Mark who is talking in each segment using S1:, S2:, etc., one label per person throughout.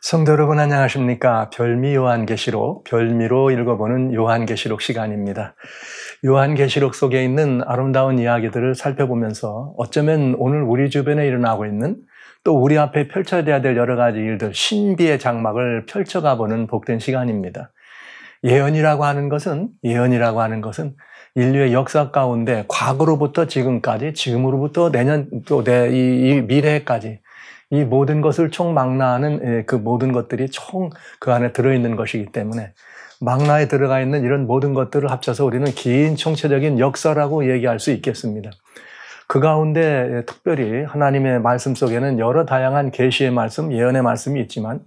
S1: 성도 여러분 안녕하십니까? 별미 요한계시록, 별미로 읽어보는 요한계시록 시간입니다. 요한계시록 속에 있는 아름다운 이야기들을 살펴보면서 어쩌면 오늘 우리 주변에 일어나고 있는 또 우리 앞에 펼쳐져야 될 여러 가지 일들, 신비의 장막을 펼쳐가보는 복된 시간입니다. 예언이라고 하는 것은 인류의 역사 가운데 과거로부터 지금까지, 지금으로부터 내년 또 이 미래까지 이 모든 것을 총망라하는 그 모든 것들이 총 그 안에 들어있는 것이기 때문에 망라에 들어가 있는 이런 모든 것들을 합쳐서 우리는 긴 총체적인 역사라고 얘기할 수 있겠습니다. 그 가운데 특별히 하나님의 말씀 속에는 여러 다양한 계시의 말씀, 예언의 말씀이 있지만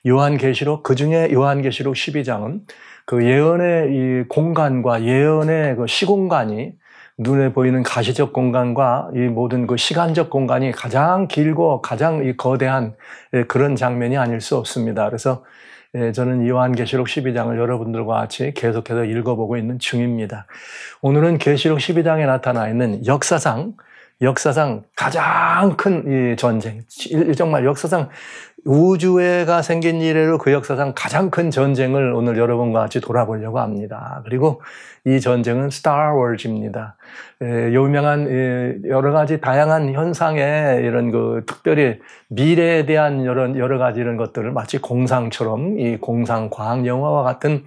S1: 요한계시록, 그중에 요한계시록 12장은 그 예언의 이 공간과 예언의 그 시공간이 눈에 보이는 가시적 공간과 이 모든 그 시간적 공간이 가장 길고 가장 이 거대한 그런 장면이 아닐 수 없습니다. 그래서 저는 요한계시록 12장을 여러분들과 같이 계속해서 읽어보고 있는 중입니다. 오늘은 계시록 12장에 나타나 있는 역사상 가장 큰 이 전쟁, 정말 역사상 우주가 생긴 이래로 그 역사상 가장 큰 전쟁을 오늘 여러분과 같이 돌아보려고 합니다. 그리고 이 전쟁은 스타 워즈입니다. 유명한 여러 가지 다양한 현상의 이런 그 특별히 미래에 대한 여러 가지 이런 것들을 마치 공상처럼 이 공상 과학 영화와 같은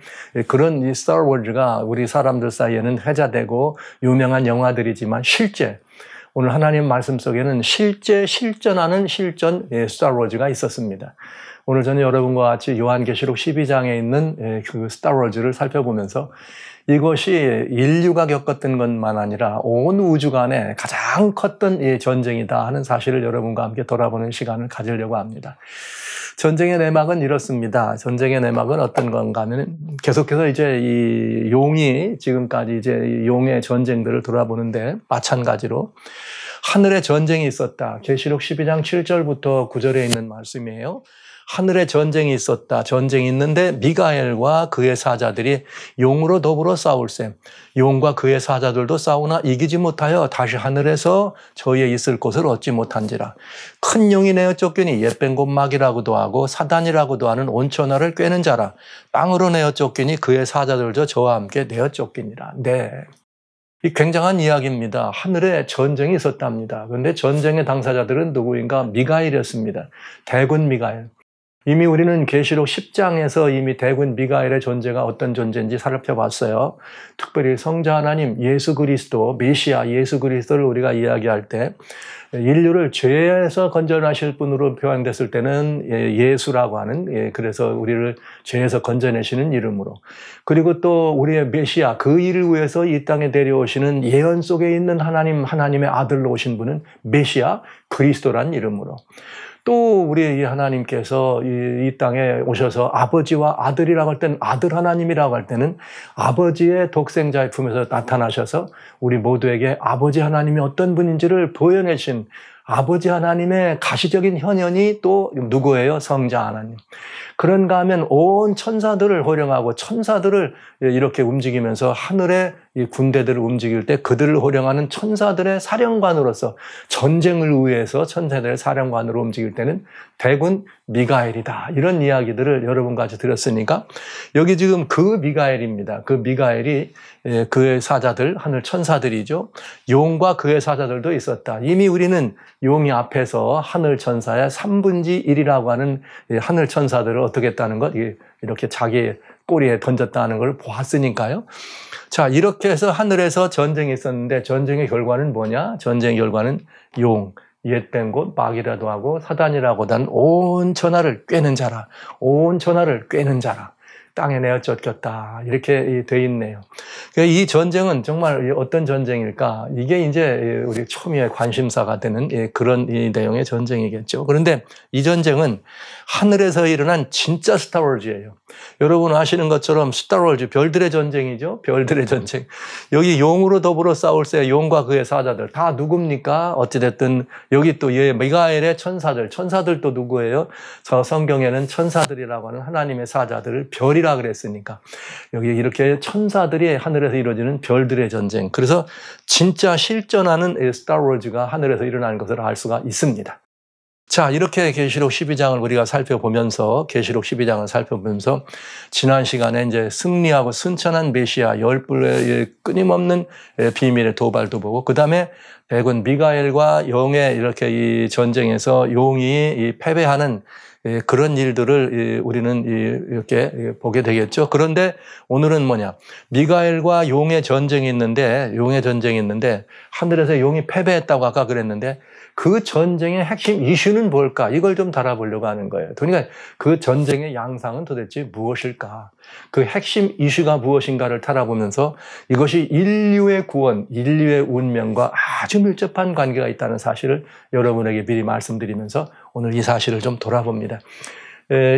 S1: 그런 이 스타 워즈가 우리 사람들 사이에는 회자되고 유명한 영화들이지만 실제 오늘 하나님 말씀 속에는 실제 실전하는 스타워즈가 있었습니다. 오늘 저는 여러분과 같이 요한계시록 12장에 있는 그 스타워즈를 살펴보면서 이것이 인류가 겪었던 것만 아니라 온 우주간에 가장 컸던 이 전쟁이다 하는 사실을 여러분과 함께 돌아보는 시간을 가지려고 합니다. 전쟁의 내막은 이렇습니다. 전쟁의 내막은 어떤 건가 하면 계속해서 이제 이 용이 지금까지 이제 용의 전쟁들을 돌아보는데 마찬가지로 하늘에 전쟁이 있었다. 계시록 12장 7절부터 9절에 있는 말씀이에요. 하늘에 전쟁이 있었다. 전쟁이 있는데 미가엘과 그의 사자들이 용으로 더불어 싸울세. 용과 그의 사자들도 싸우나 이기지 못하여 다시 하늘에서 저희의 있을 곳을 얻지 못한지라. 큰 용이 내어 쫓기니 옛ben곶막이라고도 하고 사단이라고도 하는 온천하를 꿰는 자라. 땅으로 내어 쫓기니 그의 사자들도 저와 함께 내어 쫓기니라. 네. 이 굉장한 이야기입니다. 하늘에 전쟁이 있었답니다. 그런데 전쟁의 당사자들은 누구인가? 미가엘이었습니다. 대군 미가엘. 이미 우리는 계시록 10장에서 이미 대군 미가엘의 존재가 어떤 존재인지 살펴봤어요. 특별히 성자 하나님 예수 그리스도, 메시아 예수 그리스도를 우리가 이야기할 때 인류를 죄에서 건져내실 분으로 표현됐을 때는 예수라고 하는, 그래서 우리를 죄에서 건져내시는 이름으로, 그리고 또 우리의 메시아, 그 일을 위해서 이 땅에 데려오시는 예언 속에 있는 하나님의 아들로 오신 분은 메시아 그리스도란 이름으로, 또 우리 하나님께서 이 땅에 오셔서 아버지와 아들이라고 할 때는 아들 하나님이라고 할 때는 아버지의 독생자의 품에서 나타나셔서 우리 모두에게 아버지 하나님이 어떤 분인지를 보여내신 아버지 하나님의 가시적인 현현이 또 누구예요? 성자 하나님. 그런가 하면 온 천사들을 호령하고 천사들을 이렇게 움직이면서 하늘의 이 군대들을 움직일 때 그들을 호령하는 천사들의 사령관으로서 전쟁을 위해서 천사들의 사령관으로 움직일 때는 대군 미가엘이다. 이런 이야기들을 여러분과 같이 들었으니까 여기 지금 그 미가엘입니다. 그 미가엘이 그의 사자들, 하늘 천사들이죠. 용과 그의 사자들도 있었다. 이미 우리는 용이 앞에서 하늘 천사의 3분의 1이라고 하는 하늘 천사들을 어떻게 했다는 것, 이렇게 자기 꼬리에 던졌다는 걸 보았으니까요. 자, 이렇게 해서 하늘에서 전쟁이 있었는데 전쟁의 결과는 뭐냐? 전쟁의 결과는 용, 옛ben곶막이라도 하고 사단이라고도 하는 온 천하를 꿰는 자라. 온 천하를 꿰는 자라. 땅에 내어 쫓겼다. 이렇게 돼 있네요. 이 전쟁은 정말 어떤 전쟁일까? 이게 이제 우리 초미의 관심사가 되는 그런 이 내용의 전쟁이겠죠. 그런데 이 전쟁은 하늘에서 일어난 진짜 스타워즈예요. 여러분 아시는 것처럼 스타워즈, 별들의 전쟁이죠. 별들의 전쟁. 여기 용으로 더불어 싸울세. 용과 그의 사자들. 다 누굽니까? 어찌됐든 여기 또 미가엘의 천사들도 누구예요? 저 성경에는 천사들이라고 하는 하나님의 사자들을 별이라 그랬으니까 여기 이렇게 천사들이 하늘에서 이루어지는 별들의 전쟁. 그래서 진짜 실존하는 스타워즈가 하늘에서 일어나는 것을 알 수가 있습니다. 자, 이렇게 계시록 12장을 우리가 살펴보면서, 계시록 12장을 살펴보면서, 지난 시간에 이제 승리하고 순천한 메시아, 열불의 끊임없는 비밀의 도발도 보고, 그 다음에 대군 미가엘과 용의 이렇게 이 전쟁에서 용이 패배하는 그런 일들을 우리는 이렇게 보게 되겠죠. 그런데 오늘은 뭐냐? 미가엘과 용의 전쟁이 있는데, 하늘에서 용이 패배했다고 아까 그랬는데, 그 전쟁의 핵심 이슈는 뭘까? 이걸 좀 다뤄보려고 하는 거예요. 그러니까 그 전쟁의 양상은 도대체 무엇일까? 그 핵심 이슈가 무엇인가를 다뤄보면서 이것이 인류의 구원, 인류의 운명과 아주 밀접한 관계가 있다는 사실을 여러분에게 미리 말씀드리면서 오늘 이 사실을 좀 돌아봅니다.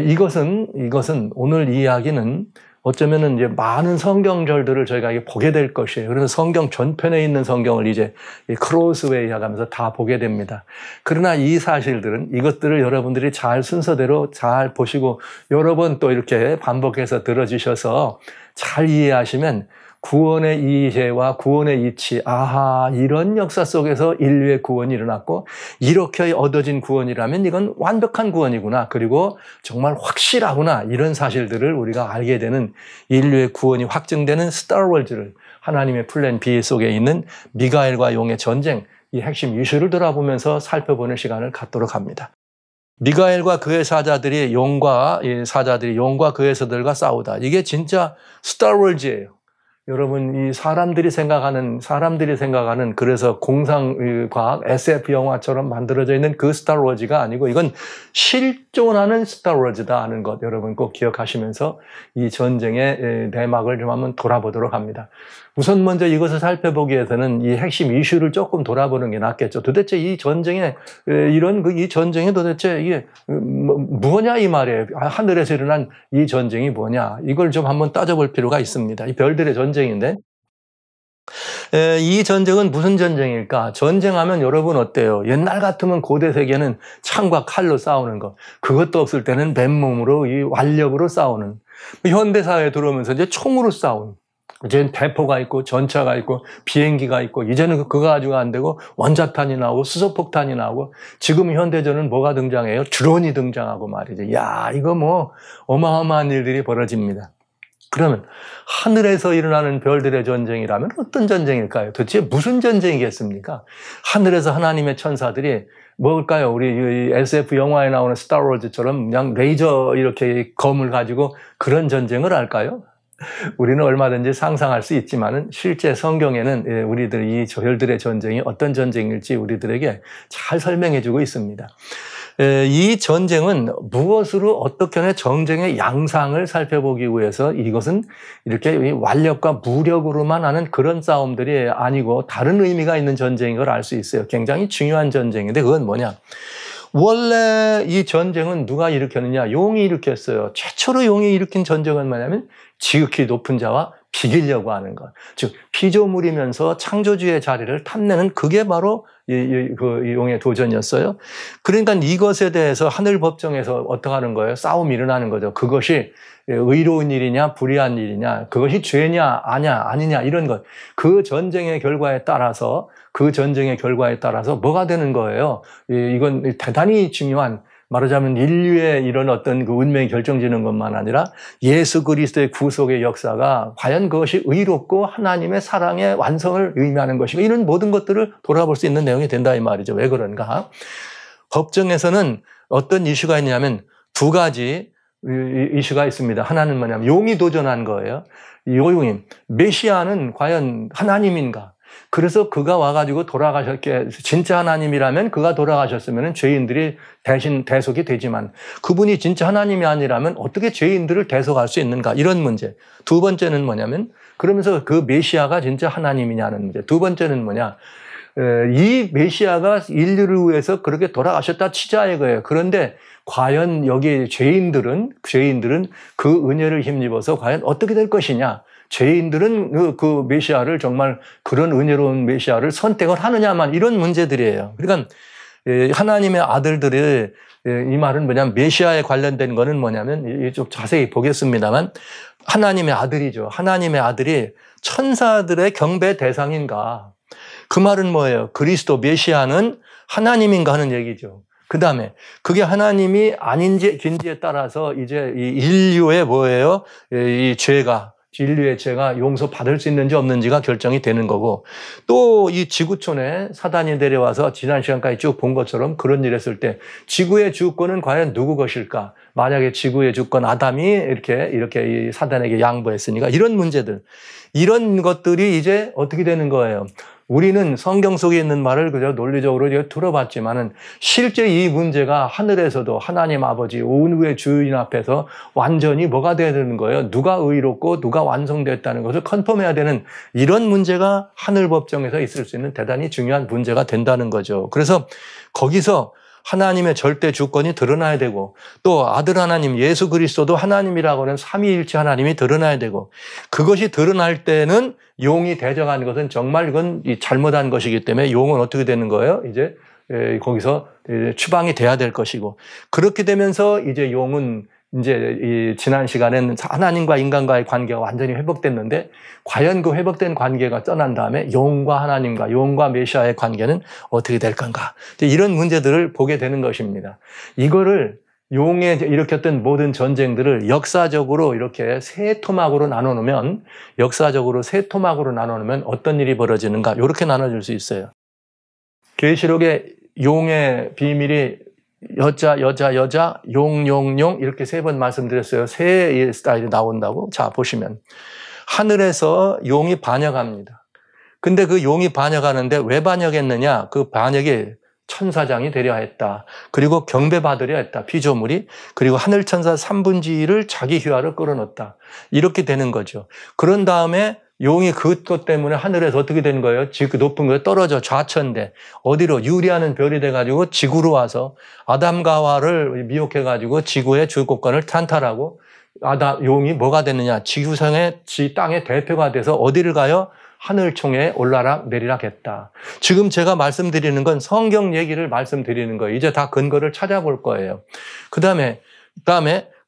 S1: 이것은 오늘 이야기는 어쩌면은 이제 많은 성경절들을 저희가 보게 될 것이에요. 그래서 성경 전편에 있는 성경을 이제 크로스웨이 하면서 다 보게 됩니다. 그러나 이 사실들은 이것들을 여러분들이 잘 순서대로 잘 보시고 여러 번 또 이렇게 반복해서 들어주셔서 잘 이해하시면 구원의 이해와 구원의 이치, 아하, 이런 역사 속에서 인류의 구원이 일어났고 이렇게 얻어진 구원이라면 이건 완벽한 구원이구나, 그리고 정말 확실하구나, 이런 사실들을 우리가 알게 되는, 인류의 구원이 확증되는 스타워즈를, 하나님의 플랜 B 속에 있는 미가엘과 용의 전쟁, 이 핵심 이슈를 돌아보면서 살펴보는 시간을 갖도록 합니다. 미가엘과 그의 사자들이 용과 그의 사자들과 싸우다. 이게 진짜 스타워즈예요. 여러분, 이 사람들이 생각하는 그래서 공상과학 SF 영화처럼 만들어져 있는 그 스타워즈가 아니고 이건 실존하는 스타워즈다 하는 것 여러분 꼭 기억하시면서 이 전쟁의 내막을 좀 한번 돌아보도록 합니다. 우선 먼저 이것을 살펴보기 위해서는 이 핵심 이슈를 조금 돌아보는 게 낫겠죠. 도대체 이 전쟁에 이 전쟁이 도대체 이게 뭐냐 이 말이에요. 하늘에서 일어난 이 전쟁이 뭐냐, 이걸 좀 한번 따져볼 필요가 있습니다. 이 별들의 전쟁인데 이 전쟁은 무슨 전쟁일까? 전쟁하면 여러분 어때요? 옛날 같으면 고대 세계는 창과 칼로 싸우는 것, 그것도 없을 때는 맨몸으로 이 완력으로 싸우는, 현대 사회에 들어오면서 이제 총으로 싸우는, 이제는 대포가 있고 전차가 있고 비행기가 있고, 이제는 그거 가지고 안 되고 원자탄이 나오고 수소폭탄이 나오고, 지금 현대전은 뭐가 등장해요? 드론이 등장하고 말이죠. 야, 이거 뭐 어마어마한 일들이 벌어집니다. 그러면 하늘에서 일어나는 별들의 전쟁이라면 어떤 전쟁일까요? 도대체 무슨 전쟁이겠습니까? 하늘에서 하나님의 천사들이 뭘까요? 우리 SF 영화에 나오는 스타워즈처럼 그냥 레이저 이렇게 검을 가지고 그런 전쟁을 할까요? 우리는 얼마든지 상상할 수 있지만은 실제 성경에는 우리들 이 별들의 전쟁이 어떤 전쟁일지 우리들에게 잘 설명해 주고 있습니다. 이 전쟁은 무엇으로 어떻게 하는 전쟁의 양상을 살펴보기 위해서, 이것은 이렇게 완력과 무력으로만 하는 그런 싸움들이 아니고 다른 의미가 있는 전쟁인 걸 알 수 있어요. 굉장히 중요한 전쟁인데 그건 뭐냐? 원래 이 전쟁은 누가 일으켰느냐? 용이 일으켰어요. 최초로 용이 일으킨 전쟁은 뭐냐면 지극히 높은 자와 비기려고 하는 것. 즉 피조물이면서 창조주의 자리를 탐내는, 그게 바로 그 용의 도전이었어요. 그러니까 이것에 대해서 하늘 법정에서 어떻게 하는 거예요? 싸움이 일어나는 거죠. 그것이 의로운 일이냐 불의한 일이냐, 그것이 죄냐 아니냐 이런 것. 그 전쟁의 결과에 따라서 뭐가 되는 거예요? 이건 대단히 중요한, 말하자면 인류의 이런 어떤 그 운명이 결정지는 것만 아니라 예수 그리스도의 구속의 역사가 과연 그것이 의롭고 하나님의 사랑의 완성을 의미하는 것이고, 이런 모든 것들을 돌아볼 수 있는 내용이 된다 이 말이죠. 왜 그런가? 법정에서는 어떤 이슈가 있냐면 두 가지 이슈가 있습니다. 하나는 뭐냐면 용이 도전한 거예요. 용이, 메시아는 과연 하나님인가? 그래서 그가 와가지고 진짜 하나님이라면 그가 돌아가셨으면 죄인들이 대신 대속이 되지만, 그분이 진짜 하나님이 아니라면 어떻게 죄인들을 대속할 수 있는가, 이런 문제. 두 번째는 뭐냐면, 그러면서 그 메시아가 진짜 하나님이냐는 문제. 두 번째는 뭐냐? 이 메시아가 인류를 위해서 그렇게 돌아가셨다 치자 이거예요. 그런데 과연 여기 죄인들은 그 은혜를 힘입어서 과연 어떻게 될 것이냐? 죄인들은 그 메시아를, 정말 그런 은혜로운 메시아를 선택을 하느냐만, 이런 문제들이에요. 그러니까 하나님의 아들들이, 이 말은 뭐냐면 메시아에 관련된 거는 뭐냐면 좀 자세히 보겠습니다만, 하나님의 아들이죠. 하나님의 아들이 천사들의 경배 대상인가? 그 말은 뭐예요? 그리스도 메시아는 하나님인가 하는 얘기죠. 그 다음에 그게 하나님이 아닌지 긴지에 따라서 이제 이 인류의 뭐예요? 이 죄가, 인류의 죄가 용서받을 수 있는지 없는지가 결정이 되는 거고, 또 이 지구촌에 사단이 내려와서 지난 시간까지 쭉 본 것처럼 그런 일 했을 때 지구의 주권은 과연 누구 것일까? 만약에 지구의 주권 아담이 이렇게 이 사단에게 양보했으니까 이런 문제들, 이런 것들이 이제 어떻게 되는 거예요? 우리는 성경 속에 있는 말을 그저 논리적으로 들어봤지만은 실제 이 문제가 하늘에서도 하나님 아버지 온우의 주인 앞에서 완전히 뭐가 돼야 되는 거예요? 누가 의롭고 누가 완성됐다는 것을 컨펌해야 되는 이런 문제가 하늘 법정에서 있을 수 있는 대단히 중요한 문제가 된다는 거죠. 그래서 거기서 하나님의 절대 주권이 드러나야 되고, 또 아들 하나님 예수 그리스도도 하나님이라고 하는 삼위일체 하나님이 드러나야 되고, 그것이 드러날 때는 용이 대적하는 것은 정말 이건 잘못한 것이기 때문에 용은 어떻게 되는 거예요? 이제 거기서 추방이 돼야 될 것이고, 그렇게 되면서 이제 용은 이제 이 지난 시간에는 하나님과 인간과의 관계가 완전히 회복됐는데, 과연 그 회복된 관계가 떠난 다음에 용과 하나님과 용과 메시아의 관계는 어떻게 될 건가? 이런 문제들을 보게 되는 것입니다. 이거를 용에 일으켰던 모든 전쟁들을 역사적으로 이렇게 세 토막으로 나눠놓으면, 어떤 일이 벌어지는가? 이렇게 나눠줄 수 있어요. 계시록의 용의 비밀이 여자, 용 이렇게 세 번 말씀드렸어요. 세 스타일이 나온다고. 자, 보시면 하늘에서 용이 반역합니다. 근데 그 용이 반역하는데 왜 반역했느냐? 그 반역이 천사장이 되려 했다. 그리고 경배받으려 했다. 피조물이. 그리고 하늘 천사 3분의 1을 자기 휘하로 끌어넣었다. 이렇게 되는 거죠. 그런 다음에 용이 그것 때문에 하늘에서 어떻게 되는 거예요? 그 높은 곳에 떨어져 좌천돼. 어디로? 유리하는 별이 돼가지고 지구로 와서 아담과 하와를 미혹해가지고 지구의 주권을 탄탈하고, 용이 뭐가 됐느냐? 지구상의 땅의 대표가 돼서 어디를 가요? 하늘총에 올라락 내리락 했다. 지금 제가 말씀드리는 건 성경 얘기를 말씀드리는 거예요. 이제 다 근거를 찾아볼 거예요. 그 다음에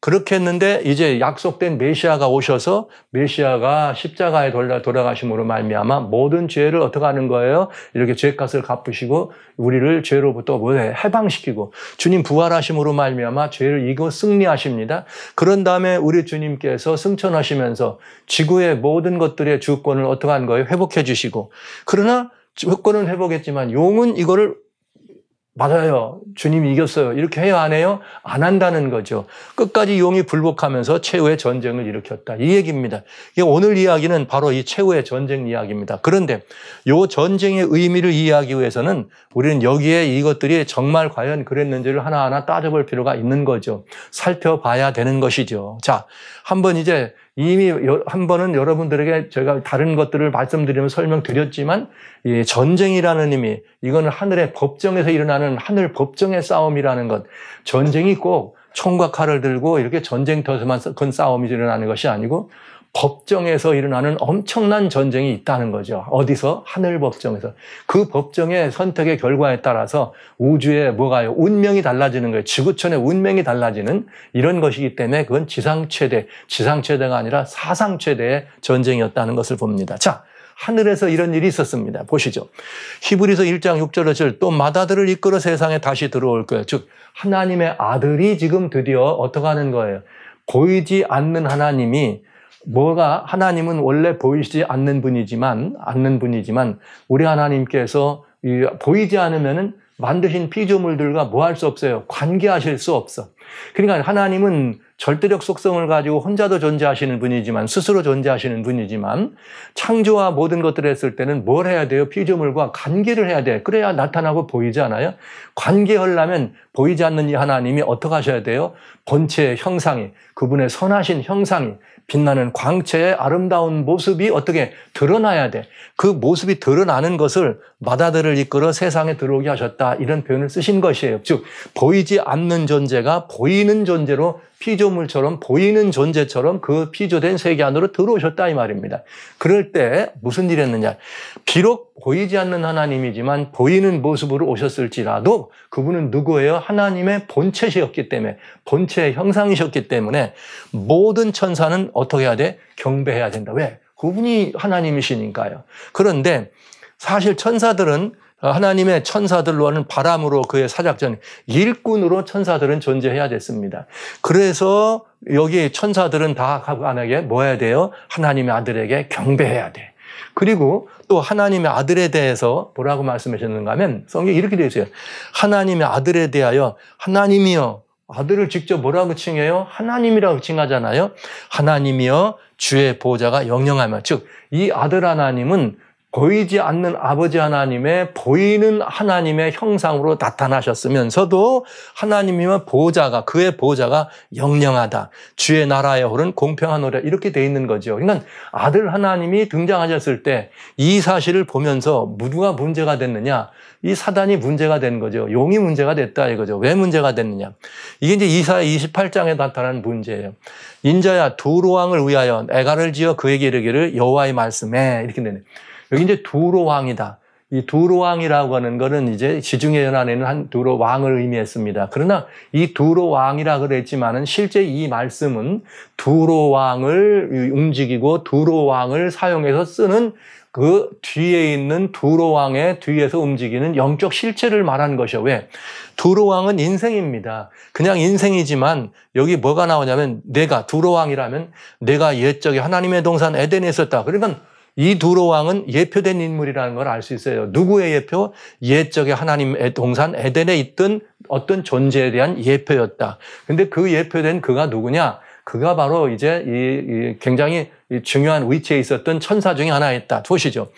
S1: 그렇게 했는데 이제 약속된 메시아가 오셔서 메시아가 십자가에 돌아가심으로 말미암아 모든 죄를 어떻게 하는 거예요? 이렇게 죄값을 갚으시고 우리를 죄로부터 해방시키고, 주님 부활하심으로 말미암아 죄를 이기고 승리하십니다. 그런 다음에 우리 주님께서 승천하시면서 지구의 모든 것들의 주권을 어떻게 하는 거예요? 회복해 주시고, 그러나 주권은 회복했지만 용은 이거를 맞아요. 주님이 이겼어요. 이렇게 해요? 안 해요? 안 한다는 거죠. 끝까지 용이 불복하면서 최후의 전쟁을 일으켰다. 이 얘기입니다. 오늘 이야기는 바로 이 최후의 전쟁 이야기입니다. 그런데 이 전쟁의 의미를 이해하기 위해서는 우리는 여기에 이것들이 정말 과연 그랬는지를 하나하나 따져볼 필요가 있는 거죠. 살펴봐야 되는 것이죠. 자, 한번 이제 이미 한 번은 여러분들에게 제가 다른 것들을 말씀드리면서 설명드렸지만, 이 전쟁이라는 의미, 이거는 하늘의 법정에서 일어나는 하늘 법정의 싸움이라는 것, 전쟁이 꼭 총과 칼을 들고 이렇게 전쟁터에서만 건 싸움이 일어나는 것이 아니고 법정에서 일어나는 엄청난 전쟁이 있다는 거죠. 어디서? 하늘 법정에서. 그 법정의 선택의 결과에 따라서 우주의 뭐가요? 운명이 달라지는 거예요. 지구촌의 운명이 달라지는 이런 것이기 때문에 그건 지상 최대가 아니라 사상 최대의 전쟁이었다는 것을 봅니다. 자, 하늘에서 이런 일이 있었습니다. 보시죠. 히브리서 1장 6절에 또 마다들을 이끌어 세상에 다시 들어올 거예요. 즉 하나님의 아들이 지금 드디어 어떻게 하는 거예요? 보이지 않는 하나님이 하나님은 원래 보이지 않는 분이지만 우리 하나님께서 보이지 않으면은 만드신 피조물들과 뭐 할 수 없어요? 관계하실 수 없어. 그러니까 하나님은 절대적 속성을 가지고 혼자도 존재하시는 분이지만, 스스로 존재하시는 분이지만, 창조와 모든 것들을 했을 때는 뭘 해야 돼요? 피조물과 관계를 해야 돼. 그래야 나타나고 보이지 않아요? 관계하려면 보이지 않는 이 하나님이 어떻게 하셔야 돼요? 본체의 형상이, 그분의 선하신 형상이, 빛나는 광채의 아름다운 모습이 어떻게 드러나야 돼. 그 모습이 드러나는 것을 마다들을 이끌어 세상에 들어오게 하셨다. 이런 표현을 쓰신 것이에요. 즉 보이지 않는 존재가 보이는 존재로, 피조물처럼 보이는 존재처럼 그 피조된 세계 안으로 들어오셨다 이 말입니다. 그럴 때 무슨 일이 했느냐. 비록 보이지 않는 하나님이지만 보이는 모습으로 오셨을지라도 그분은 누구예요? 하나님의 본체시였기 때문에, 본체의 형상이셨기 때문에 모든 천사는 어떻게 해야 돼? 경배해야 된다. 왜? 그분이 하나님이시니까요. 그런데 사실 천사들은 하나님의 천사들로는 바람으로 그의 사작전, 일꾼으로 천사들은 존재해야 됐습니다. 그래서 여기 천사들은 다 간에게 뭐 해야 돼요? 하나님의 아들에게 경배해야 돼. 그리고 또 하나님의 아들에 대해서 뭐라고 말씀하셨는가 하면 성경에 이렇게 되어 있어요. 하나님의 아들에 대하여 하나님이여, 아들을 직접 뭐라고 칭해요? 하나님이라고 칭하잖아요. 하나님이여 주의 보좌가 영영하며, 즉 이 아들 하나님은 보이지 않는 아버지 하나님의 보이는 하나님의 형상으로 나타나셨으면서도 하나님이면 보좌가, 그의 보좌가 영영하다. 주의 나라에 오른 공평하노라, 이렇게 돼 있는 거죠. 그러니까 아들 하나님이 등장하셨을 때 이 사실을 보면서 누가 문제가 됐느냐? 이 사단이 문제가 된 거죠. 용이 문제가 됐다 이거죠. 왜 문제가 됐느냐? 이게 이제 이사야 28장에 나타난 문제예요. 인자야 두로 왕을 위하여 애가를 지어 그에게 이르기를 여호와의 말씀에, 이렇게 되네. 여기 이제 두로 왕이다. 이 두로 왕이라고 하는 거는 이제 지중해 연안에는 한 두로 왕을 의미했습니다. 그러나 이 두로 왕이라 그랬지만은 실제 이 말씀은 두로 왕을 움직이고 두로 왕을 사용해서 쓰는 그 뒤에 있는 두로 왕의 뒤에서 움직이는 영적 실체를 말하는 것이요. 왜? 두로 왕은 인생입니다. 그냥 인생이지만 여기 뭐가 나오냐면 내가 두로 왕이라면 내가 옛적에 하나님의 동산 에덴에 있었다. 그러니까 이 두로 왕은 예표된 인물이라는 걸 알 수 있어요. 누구의 예표? 옛적에 하나님의 동산 에덴에 있던 어떤 존재에 대한 예표였다. 근데 그 예표된 그가 누구냐? 그가 바로 이제 이 굉장히 중요한 위치에 있었던 천사 중에 하나였다. 보시죠.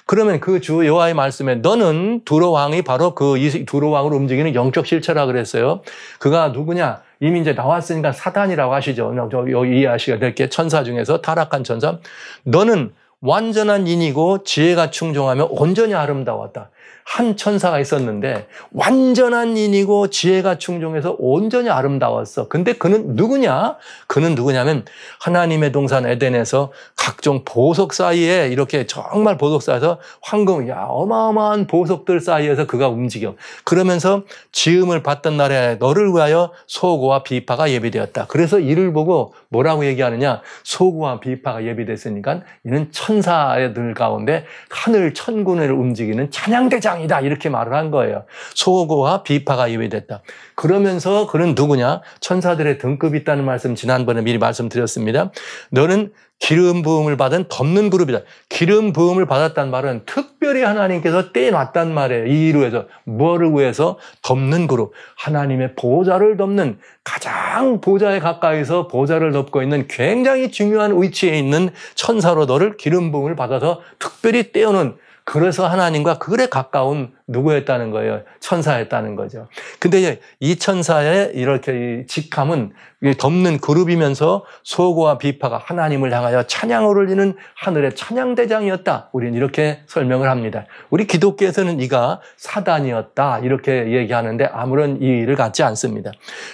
S1: 그러면 그 주 여호와의 말씀에 너는 두로 왕이 바로 그 두로 왕으로 움직이는 영적 실체라 그랬어요. 그가 누구냐? 이미 이제 나왔으니까 사단이라고 하시죠. 여기 이해하시게 될 게 천사 중에서 타락한 천사. 너는 완전한 인이고 지혜가 충종하며 온전히 아름다웠다. 한 천사가 있었는데 완전한 인이고 지혜가 충종해서 온전히 아름다웠어. 근데 그는 누구냐? 그는 누구냐면 하나님의 동산 에덴에서 각종 보석 사이에 이렇게 정말 보석 사이에서 황금, 어마어마한 보석들 사이에서 그가 움직여. 그러면서 지음을 받던 날에 너를 위하여 소고와 비파가 예비되었다. 그래서 이를 보고 뭐라고 얘기하느냐? 소고와 비파가 예비됐으니까 이는 천사들 가운데 하늘 천군을 움직이는 찬양대장이다. 이렇게 말을 한 거예요. 소고와 비파가 예비됐다. 그러면서 그는 누구냐? 천사들의 등급이 있다는 말씀 지난번에 미리 말씀드렸습니다. 너는 기름 부음을 받은 덮는 그룹이다. 기름 부음을 받았단 말은 특별히 하나님께서 떼놨단 말이에요. 이 일을 위해서. 뭐를 위해서? 덮는 그룹. 하나님의 보좌를 덮는, 가장 보좌에 가까이서 보좌를 덮고 있는 굉장히 중요한 위치에 있는 천사로 너를 기름 부음을 받아서 특별히 떼어놓은, 그래서 하나님과 그래 가까운 누구였다는 거예요? 천사였다는 거죠. 근데 이 천사의 이렇게 직함은 덮는 그룹이면서 소고와 비파가 하나님을 향하여 찬양을 올리는 하늘의 찬양대장이었다. 우리는 이렇게 설명을 합니다. 우리 기독교에서는 이가 사단이었다. 이렇게 얘기하는데 아무런 이의를 갖지 않습니다.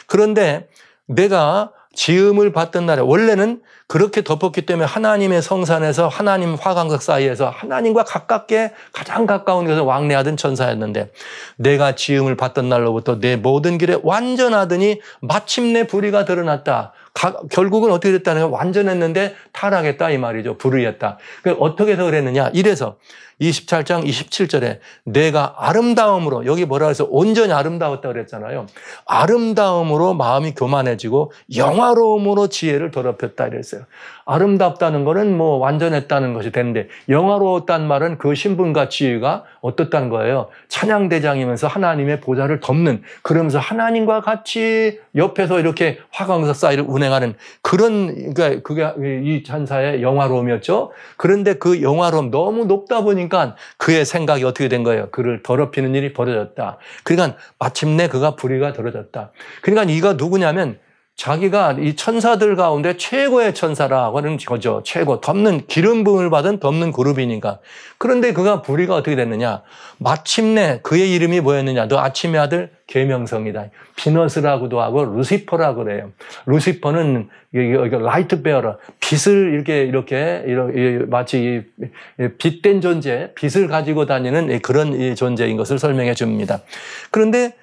S1: 그런데 내가 지음을 받던 날에 원래는 그렇게 덮었기 때문에 하나님의 성산에서 하나님 화강석 사이에서 하나님과 가깝게 가장 가까운 곳에서 왕래하던 천사였는데 내가 지음을 받던 날로부터 내 모든 길에 완전하더니 마침내 불의가 드러났다. 결국은 어떻게 됐다는 거예요? 완전했는데 타락했다 이 말이죠. 불의했다. 어떻게 해서 그랬느냐? 이래서 27장 27절에 내가 아름다움으로, 여기 뭐라 해서 온전히 아름다웠다 그랬잖아요. 아름다움으로 마음이 교만해지고 영화로움으로 지혜를 더럽혔다 이랬어요. 아름답다는 거는 뭐 완전했다는 것이 되는데 영화로웠다는 말은 그 신분과 지혜가 어떻다는 거예요? 찬양대장이면서 하나님의 보좌를 덮는, 그러면서 하나님과 같이 옆에서 이렇게 화강석 사이를 운행하는 그런, 그러니까 그게 이 천사의 영화로움이었죠. 그런데 그 영화로움 너무 높다 보니까 그의 생각이 어떻게 된 거예요? 그를 더럽히는 일이 벌어졌다. 그러니까 마침내 그가 불의가 더러졌다. 그러니까 이가 누구냐면 자기가 이 천사들 가운데 최고의 천사라고 하는 거죠. 최고. 덮는, 기름 부음을 받은 덮는 그룹이니까. 그런데 그가 불의가 어떻게 됐느냐? 마침내 그의 이름이 뭐였느냐? 너 아침의 아들 계명성이다. 비너스라고도 하고 루시퍼라고 그래요. 루시퍼는 라이트 베어러, 빛을 이렇게 마치 빛된 존재, 빛을 가지고 다니는 그런 존재인 것을 설명해 줍니다. 그런데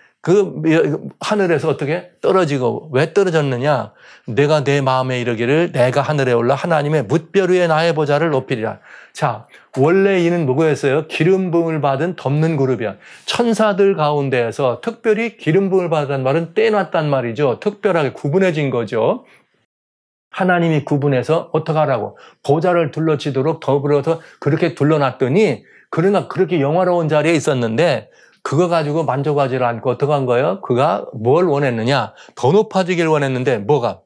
S1: 하늘에서 어떻게 떨어지고 왜 떨어졌느냐? 내가 내 마음에 이르기를 내가 하늘에 올라 하나님의 뭇별 위에 나의 보좌를 높이리라. 자, 원래 이는 뭐였어요? 기름 부음을 받은 덮는 그룹이야. 천사들 가운데에서 특별히 기름 부음을 받은 말은 떼놨단 말이죠. 특별하게 구분해진 거죠. 하나님이 구분해서 어떻게 하라고? 보좌를 둘러치도록 더불어서 그렇게 둘러놨더니 그러나 그렇게 영화로운 자리에 있었는데 그거 가지고 만족하지 않고 어떻게 한 거예요? 그가 뭘 원했느냐? 더 높아지길 원했는데 뭐가?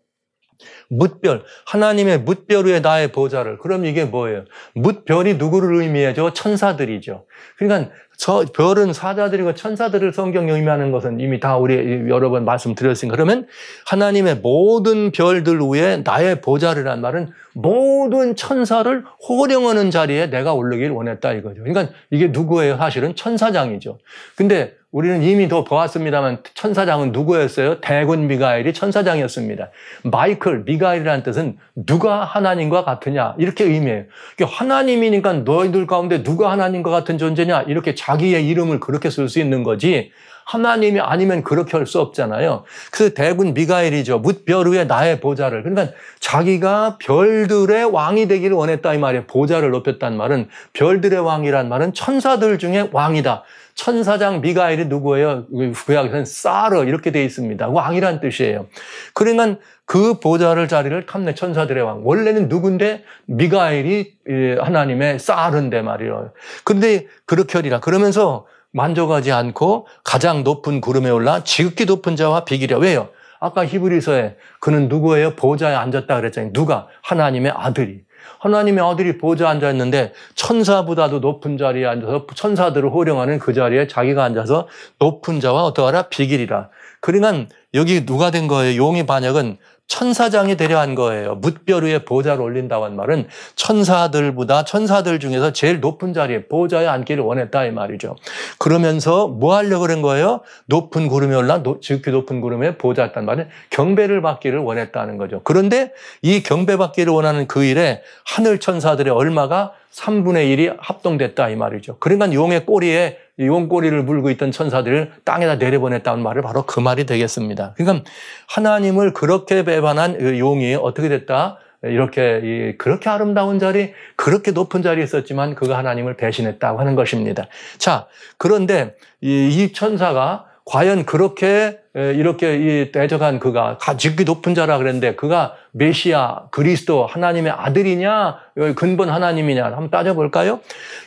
S1: 뭇별, 하나님의 뭇별 위에 나의 보좌를. 그럼 이게 뭐예요? 뭇별이 누구를 의미해줘? 천사들이죠. 그러니까 저 별은 사자들이고 천사들을 성경이 의미하는 것은 이미 다 우리 여러 번 말씀드렸으니까. 그러면 하나님의 모든 별들 위에 나의 보좌를란 말은 모든 천사를 호령하는 자리에 내가 오르길 원했다 이거죠. 그러니까 이게 누구예요? 사실은 천사장이죠. 근데 우리는 이미 더 보았습니다만 천사장은 누구였어요? 대군 미가엘이 천사장이었습니다. 마이클, 미가엘이라는 뜻은 누가 하나님과 같으냐 이렇게 의미해요. 하나님이니까 너희들 가운데 누가 하나님과 같은 존재냐 이렇게 자기의 이름을 그렇게 쓸 수 있는 거지 하나님이 아니면 그렇게 할 수 없잖아요. 그래서 대군 미가엘이죠. 뭇별 위에 나의 보좌를. 그러니까 자기가 별들의 왕이 되기를 원했다 이 말이에요. 보좌를 높였다는 말은 별들의 왕이란 말은 천사들 중에 왕이다. 천사장 미가엘이 누구예요? 구약에서는 사르 이렇게 되어 있습니다. 왕이란 뜻이에요. 그러니까 그 보좌를 자리를 탐내 천사들의 왕. 원래는 누군데 미가엘이 하나님의 사르인데 말이에요. 그런데 그렇게 하리라. 그러면서 만족하지 않고 가장 높은 구름에 올라 지극히 높은 자와 비기랴. 왜요? 아까 히브리서에 그는 누구예요? 보좌에 앉았다 그랬잖아요. 누가? 하나님의 아들이. 하나님의 아들이 보좌에 앉아있는데 천사보다도 높은 자리에 앉아서 천사들을 호령하는 그 자리에 자기가 앉아서 높은 자와 어떠하라? 비기리라. 그러니까 여기 누가 된 거예요? 용의 반역은 천사장이 되려 한 거예요. 뭇별 위에 보좌를 올린다고 한 말은 천사들보다 천사들 중에서 제일 높은 자리에 보좌에 앉기를 원했다 이 말이죠. 그러면서 뭐 하려고 그런 거예요? 높은 구름에 올라 지극히 높은 구름에 보좌했단 말은 경배를 받기를 원했다는 거죠. 그런데 이 경배받기를 원하는 그 일에 하늘 천사들의 얼마가 3분의 1이 합동됐다 이 말이죠. 그러니까 용의 꼬리에 용 꼬리를 물고 있던 천사들을 땅에다 내려보냈다는 말을 바로 그 말이 되겠습니다. 그러니까 하나님을 그렇게 배반한 용이 어떻게 됐다? 이렇게 그렇게 아름다운 자리, 그렇게 높은 자리에 있었지만 그가 하나님을 배신했다고 하는 것입니다. 자, 그런데 이 천사가 과연 그렇게 이렇게 대적한 그가 지극히 높은 자라 그랬는데 그가 메시아, 그리스도, 하나님의 아들이냐, 근본 하나님이냐 한번 따져볼까요?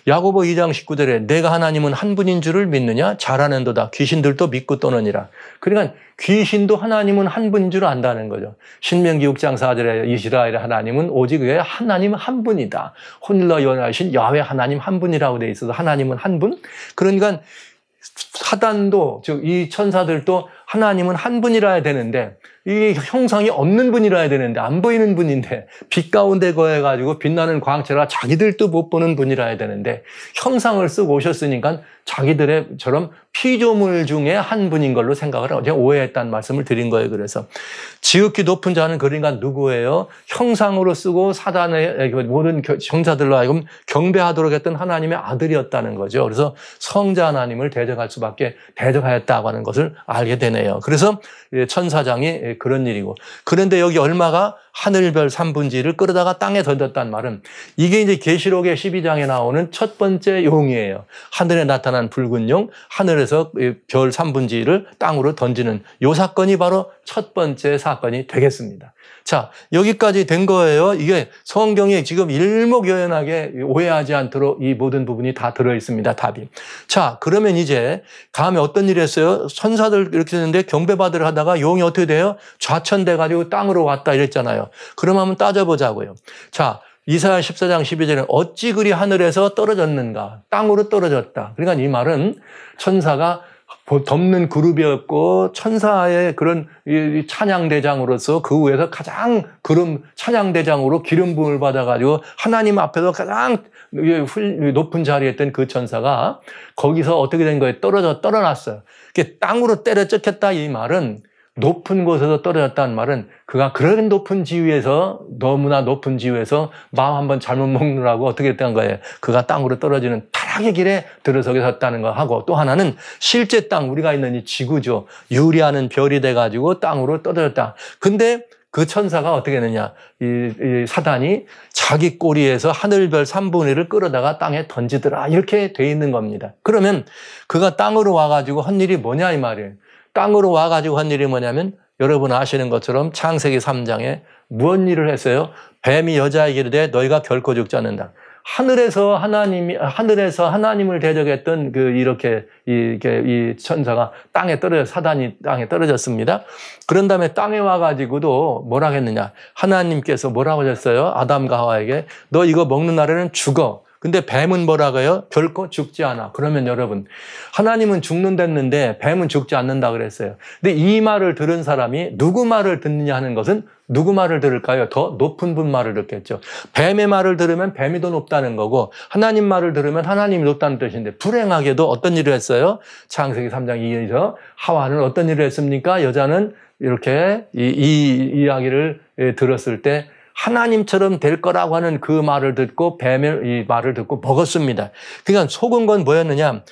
S1: 야고보 2장 19절에 내가 하나님은 한 분인 줄을 믿느냐? 잘하는도다. 귀신들도 믿고 떠느니라. 그러니까 귀신도 하나님은 한 분인 줄 안다는 거죠. 신명기 6장 4절에 이스라엘의 하나님은 오직 하나님은 한 분이다. 홀로 연하신 야훼 하나님 한 분이라고 되어 있어서 하나님은 한 분? 그러니까 사단도 즉 이 천사들도 하나님은 한 분이라야 되는데 이 형상이 없는 분이라야 되는데 안 보이는 분인데 빛 가운데 거해가지고 빛나는 광채라 자기들도 못 보는 분이라야 되는데 형상을 쓰고 오셨으니까 자기들처럼 피조물 중에 한 분인 걸로 생각을 하고 제가 오해했다는 말씀을 드린 거예요. 그래서 지극히 높은 자는 그러니까 누구예요? 형상으로 쓰고 사단의 모든 형사들로 하여금 경배하도록 했던 하나님의 아들이었다는 거죠. 그래서 성자 하나님을 대적할 수밖에 대적하였다고 하는 것을 알게 되네요. 그래서 천사장이 그런 일이고 그런데 여기 얼마가 하늘별 3분의 1을 끌어다가 땅에 던졌다는 말은 이게 이제 계시록의 12장에 나오는 첫 번째 용이에요. 하늘에 나타난 붉은 용, 하늘에서 별 3분의 1을 땅으로 던지는 이 사건이 바로 첫 번째 사건이 되겠습니다. 자, 여기까지 된 거예요. 이게 성경에 지금 일목요연하게 오해하지 않도록 이 모든 부분이 다 들어있습니다. 답이. 자, 그러면 이제 다음에 어떤 일이 했어요? 천사들 이렇게 했는데 경배받으러 하다가 용이 어떻게 돼요? 좌천돼가지고 땅으로 왔다 이랬잖아요. 그럼 한번 따져보자고요. 자, 이사야 14장 12절에 어찌 그리 하늘에서 떨어졌는가? 땅으로 떨어졌다. 그러니까 이 말은 천사가 덮는 그룹이었고 천사의 그런 찬양대장으로서 그 위에서 가장 찬양대장으로 기름 부음을 받아가지고 하나님 앞에서 가장 높은 자리에 있던 그 천사가 거기서 어떻게 된 거예요? 떨어놨어요. 땅으로 때려쳤겠다 이 말은 높은 곳에서 떨어졌다는 말은 그가 그런 높은 지위에서 너무나 높은 지위에서 마음 한번 잘못 먹느라고 어떻게 했다는 거예요. 그가 땅으로 떨어지는 악의 길에 들어서게 섰다는 거 하고, 또 하나는 실제 땅, 우리가 있는 이 지구죠. 유리하는 별이 돼가지고 땅으로 떨어졌다. 근데 그 천사가 어떻게 했느냐. 이 사단이 자기 꼬리에서 하늘별 3분의 1을 끌어다가 땅에 던지더라. 이렇게 돼 있는 겁니다. 그러면 그가 땅으로 와가지고 한 일이 뭐냐 이 말이에요. 땅으로 와가지고 한 일이 뭐냐면 여러분 아시는 것처럼 창세기 3장에 무슨 일을 했어요? 뱀이 여자에게 이르되 너희가 결코 죽지 않는다. 하늘에서 하나님을 대적했던 이 천사가 땅에 사단이 땅에 떨어졌습니다. 그런 다음에 땅에 와가지고도 뭐라 했느냐. 하나님께서 뭐라고 하셨어요? 아담과 하와에게 너 이거 먹는 날에는 죽어. 근데 뱀은 뭐라고 해요? 결코 죽지 않아. 그러면 여러분, 하나님은 죽는댔는데 뱀은 죽지 않는다 그랬어요. 근데 이 말을 들은 사람이 누구 말을 듣느냐 하는 것은 누구 말을 들을까요? 더 높은 분 말을 듣겠죠. 뱀의 말을 들으면 뱀이 더 높다는 거고 하나님 말을 들으면 하나님이 높다는 뜻인데 불행하게도 어떤 일을 했어요? 창세기 3장 2절에서 하와는 어떤 일을 했습니까? 여자는 이렇게 이 이야기를 들었을 때 하나님처럼 될 거라고 하는 그 말을 듣고 뱀의 이 말을 듣고 먹었습니다. 그러니까 속은 건 뭐였느냐?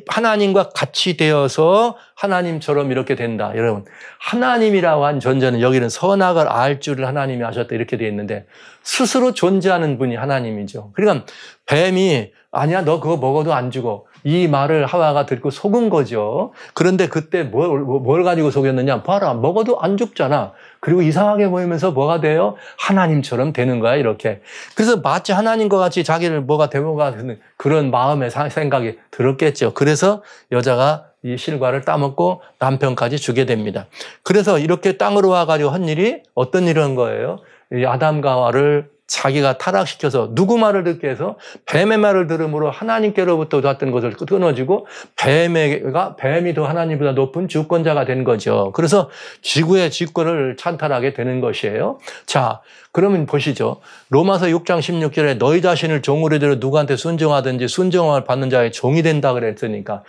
S1: 하나님과 같이 되어서 하나님처럼 이렇게 된다. 여러분, 하나님이라고 한 존재는 여기는 선악을 알 줄을 하나님이 아셨다 이렇게 되어 있는데 스스로 존재하는 분이 하나님이죠. 그러니까 뱀이 아니야 너 그거 먹어도 안 죽어. 이 말을 하와가 듣고 속은 거죠. 그런데 그때 뭘 가지고 속였느냐? 봐라, 먹어도 안 죽잖아. 그리고 이상하게 보이면서 뭐가 돼요? 하나님처럼 되는 거야, 이렇게. 그래서 마치 하나님과 같이 자기를 뭐가 되어가는 그런 마음의 생각이 들었겠죠. 그래서 여자가 이 실과를 따먹고 남편까지 주게 됩니다. 그래서 이렇게 땅으로 와가지고 한 일이 어떤 일을 한 거예요? 이 아담과 하와를 자기가 타락시켜서 누구 말을 듣게 해서 뱀의 말을 들음으로 하나님께로부터 왔던 것을 끊어지고 뱀이 더 하나님보다 높은 주권자가 된 거죠. 그래서 지구의 주권을 찬탈하게 되는 것이에요. 자, 그러면 보시죠. 로마서 6장 16절에 너희 자신을 종으로 들여 누구한테 순종하든지 순종을 받는 자의 종이 된다 그랬으니까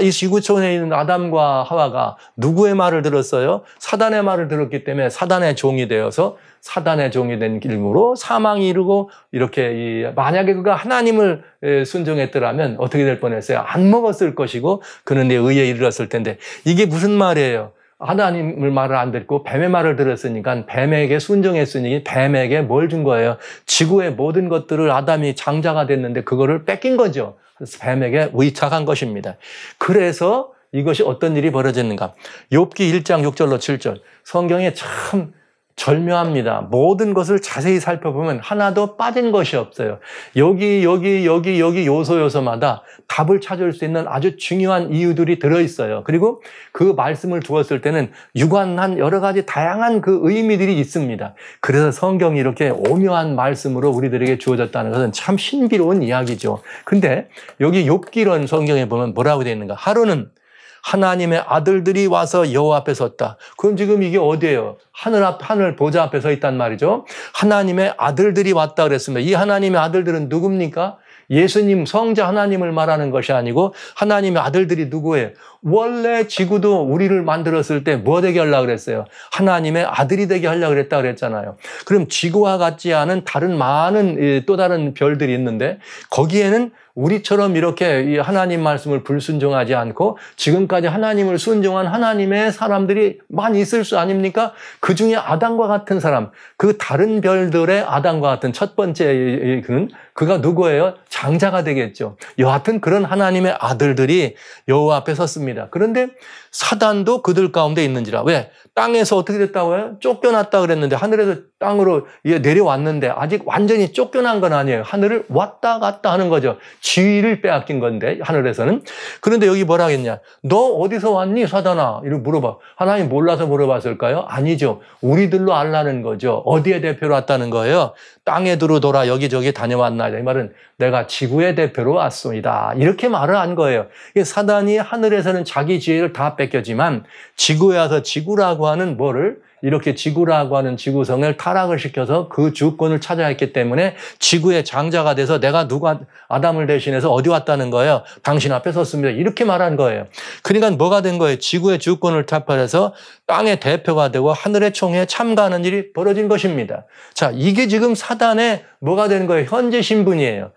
S1: 이 지구촌에 있는 아담과 하와가 누구의 말을 들었어요? 사단의 말을 들었기 때문에 사단의 종이 되어서 사단의 종이 된 길므로 사망이 이르고 이렇게 만약에 그가 하나님을 순종했더라면 어떻게 될 뻔했어요? 안 먹었을 것이고 그는 내 의에 이르렀을 텐데 이게 무슨 말이에요? 하나님을 말을 안 듣고 뱀의 말을 들었으니까 뱀에게 순종했으니 뱀에게 뭘 준 거예요? 지구의 모든 것들을 아담이 장자가 됐는데 그거를 뺏긴 거죠. 그래서 뱀에게 의탁한 것입니다. 그래서 이것이 어떤 일이 벌어졌는가? 욥기 1장 6절로 7절 성경에 참 절묘합니다. 모든 것을 자세히 살펴보면 하나도 빠진 것이 없어요. 여기 요소마다 답을 찾을 수 있는 아주 중요한 이유들이 들어있어요. 그리고 그 말씀을 두었을 때는 유관한 여러 가지 다양한 그 의미들이 있습니다. 그래서 성경이 이렇게 오묘한 말씀으로 우리들에게 주어졌다는 것은 참 신비로운 이야기죠. 근데 여기 욥기론 성경에 보면 뭐라고 되어 있는가? 하루는 하나님의 아들들이 와서 여호와 앞에 섰다. 그럼 지금 이게 어디예요? 하늘 보좌 앞에 서 있단 말이죠. 하나님의 아들들이 왔다 그랬습니다. 이 하나님의 아들들은 누굽니까? 예수님, 성자 하나님을 말하는 것이 아니고 하나님의 아들들이 누구예요? 원래 지구도 우리를 만들었을 때 뭐 되게 하려고 그랬어요? 하나님의 아들이 되게 하려고 그랬다 그랬잖아요. 그럼 지구와 같지 않은 다른 많은 또 다른 별들이 있는데 거기에는 우리처럼 이렇게 이 하나님 말씀을 불순종하지 않고 지금까지 하나님을 순종한 하나님의 사람들이 많이 있을 수 아닙니까? 그 중에 아담과 같은 사람, 그 다른 별들의 아담과 같은 첫 번째 그가 누구예요? 장자가 되겠죠. 여하튼 그런 하나님의 아들들이 여호와 앞에 섰습니다. 그런데 사단도 그들 가운데 있는지라. 왜? 땅에서 어떻게 됐다고 해요? 쫓겨났다 그랬는데 하늘에서 땅으로 내려왔는데 아직 완전히 쫓겨난 건 아니에요. 하늘을 왔다 갔다 하는 거죠. 지위를 빼앗긴 건데 하늘에서는. 그런데 여기 뭐라 하겠냐? 너 어디서 왔니 사단아? 이렇게 물어봐. 하나님 몰라서 물어봤을까요? 아니죠. 우리들로 알라는 거죠. 어디에 대표로 왔다는 거예요? 땅에 두루 돌아 여기저기 다녀왔나. 이 말은 내가 지구의 대표로 왔소이다. 이렇게 말을 한 거예요. 사단이 하늘에서는 자기 지혜를 다 뺏겼지만 지구에 와서 지구라고 하는 뭐를 이렇게 지구라고 하는 지구성을 타락을 시켜서 그 주권을 차지했기 때문에 지구의 장자가 돼서 내가 누가 아담을 대신해서 어디 왔다는 거예요. 당신 앞에 섰습니다. 이렇게 말한 거예요. 그러니까 뭐가 된 거예요? 지구의 주권을 타파해서 땅의 대표가 되고 하늘의 총회에 참가하는 일이 벌어진 것입니다. 자, 이게 지금 사단의 뭐가 되는 거예요? 현재 신분이에요.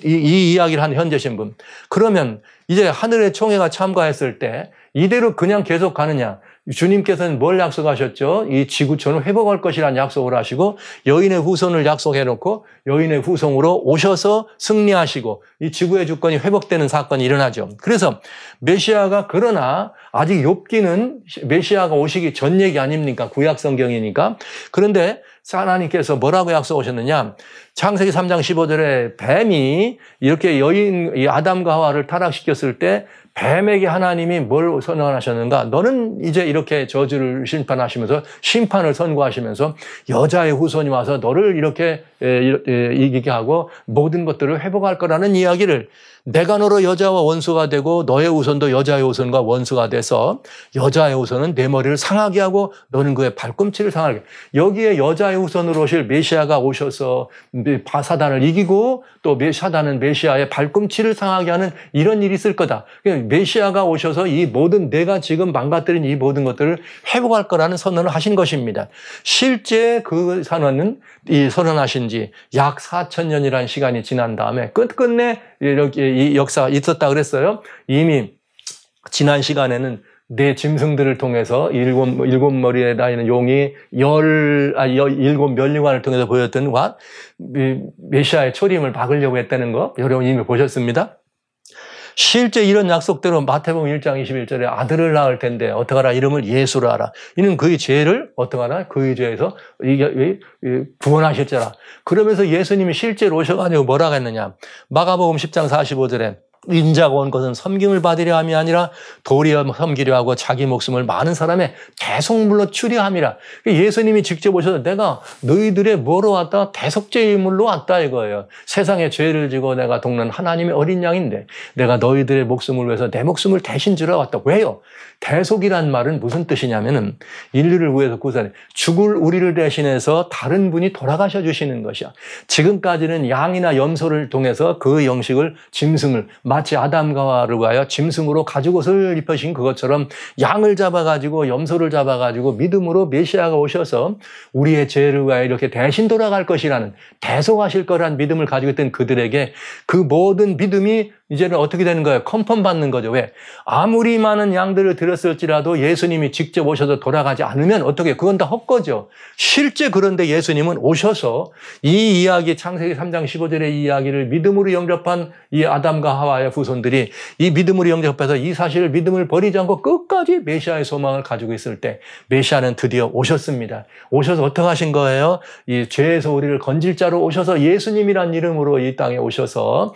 S1: 이 이야기를 한 현재 신분. 그러면 이제 하늘의 총회가 참가했을 때 이대로 그냥 계속 가느냐? 주님께서는 뭘 약속하셨죠? 이 지구촌을 회복할 것이라는 약속을 하시고 여인의 후손을 약속해놓고 여인의 후손으로 오셔서 승리하시고 이 지구의 주권이 회복되는 사건이 일어나죠. 그래서 메시아가 그러나 아직 욥기는 메시아가 오시기 전 얘기 아닙니까? 구약 성경이니까. 그런데 하나님께서 뭐라고 약속하셨느냐? 창세기 3장 15절에 뱀이 이렇게 이 아담과 하와를 타락시켰을 때 뱀에게 하나님이 뭘 선언하셨는가? 너는 이제 이렇게 저주를 심판하시면서 심판을 선고하시면서 여자의 후손이 와서 너를 이렇게 이기게 하고 모든 것들을 회복할 거라는 이야기를 내가 너로 여자와 원수가 되고 너의 후손도 여자의 후손과 원수가 돼서 여자의 후손은 내 머리를 상하게 하고 너는 그의 발꿈치를 상하게 하게. 여기에 여자의 후손으로 오실 메시아가 오셔서 사단을 이기고 또 사단은 메시아의 발꿈치를 상하게 하는 이런 일이 있을 거다. 메시아가 오셔서 이 모든 내가 지금 망가뜨린 이 모든 것들을 회복할 거라는 선언을 하신 것입니다. 실제 그 선언은 이 선언하신 지 약 4,000년이라는 시간이 지난 다음에 끝끝내 이렇게 이 역사가 있었다 그랬어요. 이미 지난 시간에는 내 짐승들을 통해서 일곱 머리에 다니는 용이 일곱 면류관을 통해서 보였던 메시아의 초림을 막으려고 했다는 거 여러분 이미 보셨습니다. 실제 이런 약속대로 마태복음 1장 21절에 아들을 낳을 텐데 어떡하라 이름을 예수라 하라. 이는 그의 죄를 어떡하라 그의 죄에서 구원하실지라. 그러면서 예수님이 실제로 오셔가지고 뭐라고 했느냐. 마가복음 10장 45절에 인자가 온 것은 섬김을 받으려 함이 아니라 도리어 섬기려 하고 자기 목숨을 많은 사람의 대속물로 추려 함이라. 예수님이 직접 오셔서 내가 너희들의 뭐로 왔다? 대속죄물로 왔다 이거예요. 세상의 죄를 지고 내가 돕는 하나님의 어린 양인데 내가 너희들의 목숨을 위해서 내 목숨을 대신 주러 왔다. 왜요? 대속이란 말은 무슨 뜻이냐면은 인류를 위해서 구원해 죽을 우리를 대신해서 다른 분이 돌아가셔 주시는 것이야. 지금까지는 양이나 염소를 통해서 그 영식을 짐승을 마치 아담과 하와를 위하여 짐승으로 가죽옷을 입으신 그것처럼 양을 잡아가지고 염소를 잡아가지고 믿음으로 메시아가 오셔서 우리의 죄를 위하여 이렇게 대신 돌아갈 것이라는 대속하실 거라는 믿음을 가지고 있던 그들에게 그 모든 믿음이 이제는 어떻게 되는 거예요? 컨펌 받는 거죠. 왜? 아무리 많은 양들을 들였을지라도 예수님이 직접 오셔서 돌아가지 않으면 어떻게? 그건 다 헛거죠. 실제 그런데 예수님은 오셔서 이 이야기 창세기 3장 15절의 이 이야기를 믿음으로 영접한 이 아담과 하와의 후손들이 이 믿음으로 영접해서 이 사실을 믿음을 버리지 않고 끝까지 메시아의 소망을 가지고 있을 때 메시아는 드디어 오셨습니다. 오셔서 어떻게 하신 거예요? 이 죄에서 우리를 건질 자로 오셔서 예수님이란 이름으로 이 땅에 오셔서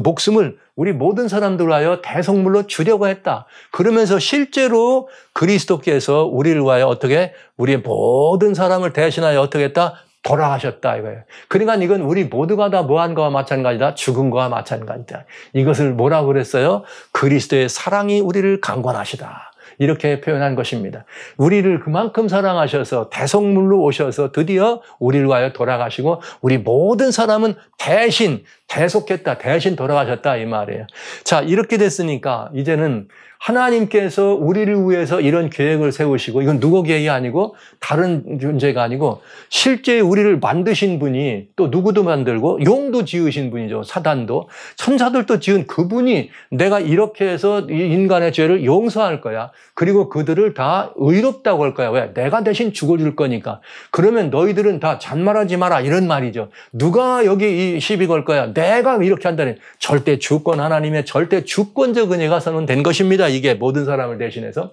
S1: 목숨을 우리 모든 사람들 위하여 대속물로 주려고 했다. 그러면서 실제로 그리스도께서 우리를 위하여 어떻게 우리의 모든 사람을 대신하여 어떻게 했다? 돌아가셨다 이거예요. 그러니까 이건 우리 모두가 다 뭐한 거와 마찬가지다? 죽은 거와 마찬가지다. 이것을 뭐라고 그랬어요? 그리스도의 사랑이 우리를 강권하시다. 이렇게 표현한 것입니다. 우리를 그만큼 사랑하셔서 대속물로 오셔서 드디어 우리를 위하여 돌아가시고 우리 모든 사람은 대신 대속했다. 대신 돌아가셨다 이 말이에요. 자, 이렇게 됐으니까 이제는 하나님께서 우리를 위해서 이런 계획을 세우시고 이건 누구 계획이 아니고 다른 존재가 아니고 실제 우리를 만드신 분이 또 누구도 만들고 용도 지으신 분이죠. 사단도 천사들도 지은 그분이 내가 이렇게 해서 이 인간의 죄를 용서할 거야. 그리고 그들을 다 의롭다고 할 거야. 왜? 내가 대신 죽어줄 거니까. 그러면 너희들은 다 잔말하지 마라 이런 말이죠. 누가 여기 이 시비 걸 거야. 내가 이렇게 한다니. 절대 주권 하나님의 절대 주권적 은혜가 선언된 것입니다. 이게 모든 사람을 대신해서.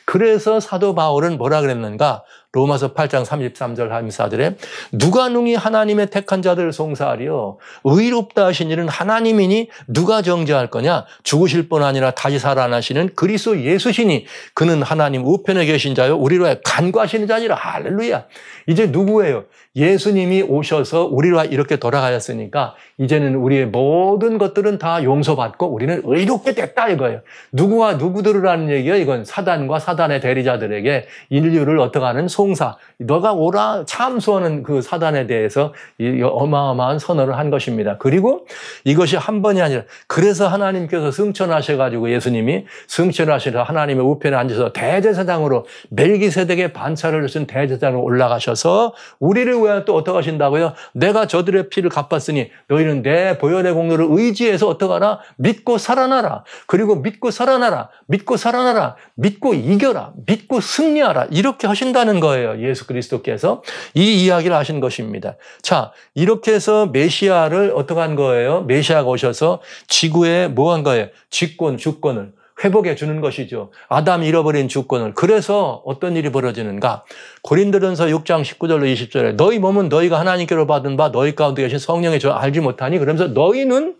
S1: 그래서 사도 바울은 뭐라 그랬는가? 로마서 8장 33절 하면서 하더래. 누가 능히 하나님의 택한 자들을 송사하리요. 의롭다 하신 이는 하나님이니 누가 정죄할 거냐. 죽으실 뿐 아니라 다시 살아나시는 그리스도 예수시니 그는 하나님 우편에 계신 자요 우리로 간구하시는 자니라. 할렐루야. 이제 누구예요? 예수님이 오셔서 우리와 이렇게 돌아가셨으니까 이제는 우리의 모든 것들은 다 용서받고 우리는 의롭게 됐다 이거예요. 누구와 누구들을 하는 얘기예요. 이건 사단과 사단의 대리자들에게 인류를 어떻게 하는 송사, 너가 오라 참수하는 그 사단에 대해서 어마어마한 선언을 한 것입니다. 그리고 이것이 한 번이 아니라 그래서 하나님께서 승천하셔가지고 예수님이 승천하셔서 하나님의 우편에 앉아서 대제사장으로 멜기세덱의 반차를 주신 대제사장으로 올라가셔서 우리를 위하여 또 어떻게 하신다고요? 내가 저들의 피를 갚았으니 너희는 내 보혈의 공로를 의지해서 어떻게 하라? 믿고 살아나라. 그리고 믿고 살아나라. 믿고 살아나라. 믿고 이겨라. 믿고 승리하라. 이렇게 하신다는 거예요. 예수 그리스도께서 이 이야기를 하신 것입니다. 자, 이렇게 해서 메시아를 어떻게 한 거예요? 메시아가 오셔서 지구에 뭐 한 거예요? 주권을 회복해 주는 것이죠. 아담이 잃어버린 주권을. 그래서 어떤 일이 벌어지는가? 고린도전서 6장 19절로 20절에 너희 몸은 너희가 하나님께로 받은 바 너희 가운데 계신 성령의 줄 알지 못하니 그러면서 너희는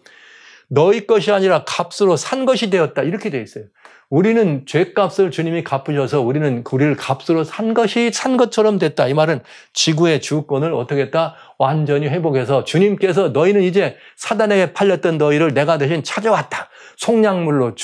S1: 너희 것이 아니라 값으로 산 것이 되었다. 이렇게 되어 있어요. 우리는 죄값을 주님이 갚으셔서 우리를 값으로 산 것처럼 됐다. 이 말은 지구의 주권을 어떻게 했다? 완전히 회복해서 주님께서 너희는 이제 사단에게 팔렸던 너희를 내가 대신 찾아왔다. 속량물로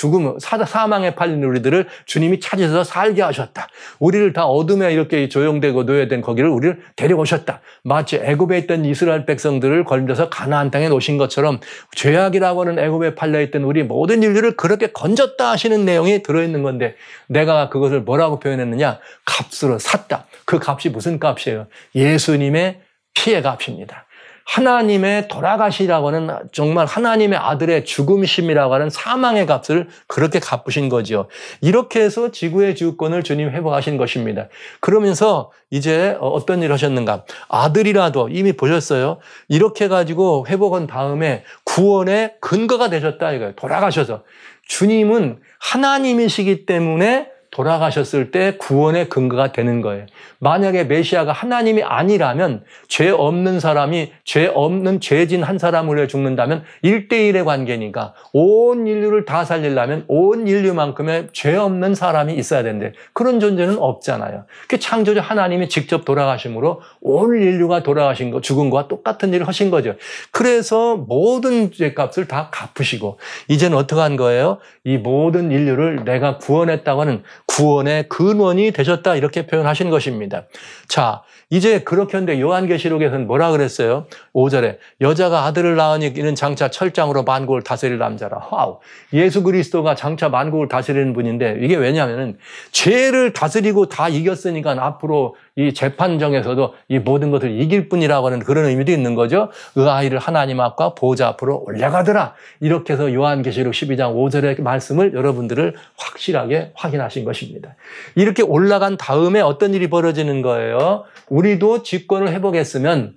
S1: 사망에 팔린 우리들을 주님이 찾아서 살게 하셨다. 우리를 다 어둠에 이렇게 조용되고 노예된 거기를 우리를 데려오셨다. 마치 애굽에 있던 이스라엘 백성들을 걸려서 가나안 땅에 놓으신 것처럼 죄악이라고 하는 애굽에 팔려있던 우리 모든 인류를 그렇게 건졌다 하시는 내용이 들어있는 건데 내가 그것을 뭐라고 표현했느냐? 값으로 샀다. 그 값이 무슨 값이에요? 예수님의 피의 값입니다. 하나님의 돌아가시라고 하는 정말 하나님의 아들의 죽음심이라고 하는 사망의 값을 그렇게 갚으신 거죠. 이렇게 해서 지구의 주권을 주님 회복하신 것입니다. 그러면서 이제 어떤 일을 하셨는가? 아들이라도 이미 보셨어요. 이렇게 해가지고 회복한 다음에 구원의 근거가 되셨다 이거예요. 돌아가셔서. 주님은 하나님이시기 때문에 돌아가셨을 때 구원의 근거가 되는 거예요. 만약에 메시아가 하나님이 아니라면 죄 없는 사람이 죄진 한 사람을 위해 죽는다면 1대1의 관계니까 온 인류를 다 살리려면 온 인류만큼의 죄 없는 사람이 있어야 되는데 그런 존재는 없잖아요. 그 창조주 하나님이 직접 돌아가심으로 온 인류가 죽은 것과 똑같은 일을 하신 거죠. 그래서 모든 죄값을 다 갚으시고 이제는 어떻게 한 거예요? 이 모든 인류를 내가 구원했다고 하는 구원의 근원이 되셨다 이렇게 표현하신 것입니다. 자, 이제 그렇게 하는데 요한계시록에서는 뭐라 그랬어요? 5절에 여자가 아들을 낳으니 이는 장차 철장으로 만국을 다스릴 남자라. 와우. 예수 그리스도가 장차 만국을 다스리는 분인데 이게 왜냐하면 죄를 다스리고 다 이겼으니까 앞으로 이 재판정에서도 이 모든 것을 이길 뿐이라고 하는 그런 의미도 있는 거죠. 그 아이를 하나님 앞과 보좌 앞으로 올려가더라. 이렇게 해서 요한계시록 12장 5절의 말씀을 여러분들을 확실하게 확인하신 것입니다. 이렇게 올라간 다음에 어떤 일이 벌어지는 거예요? 우리도 직권을 회복했으면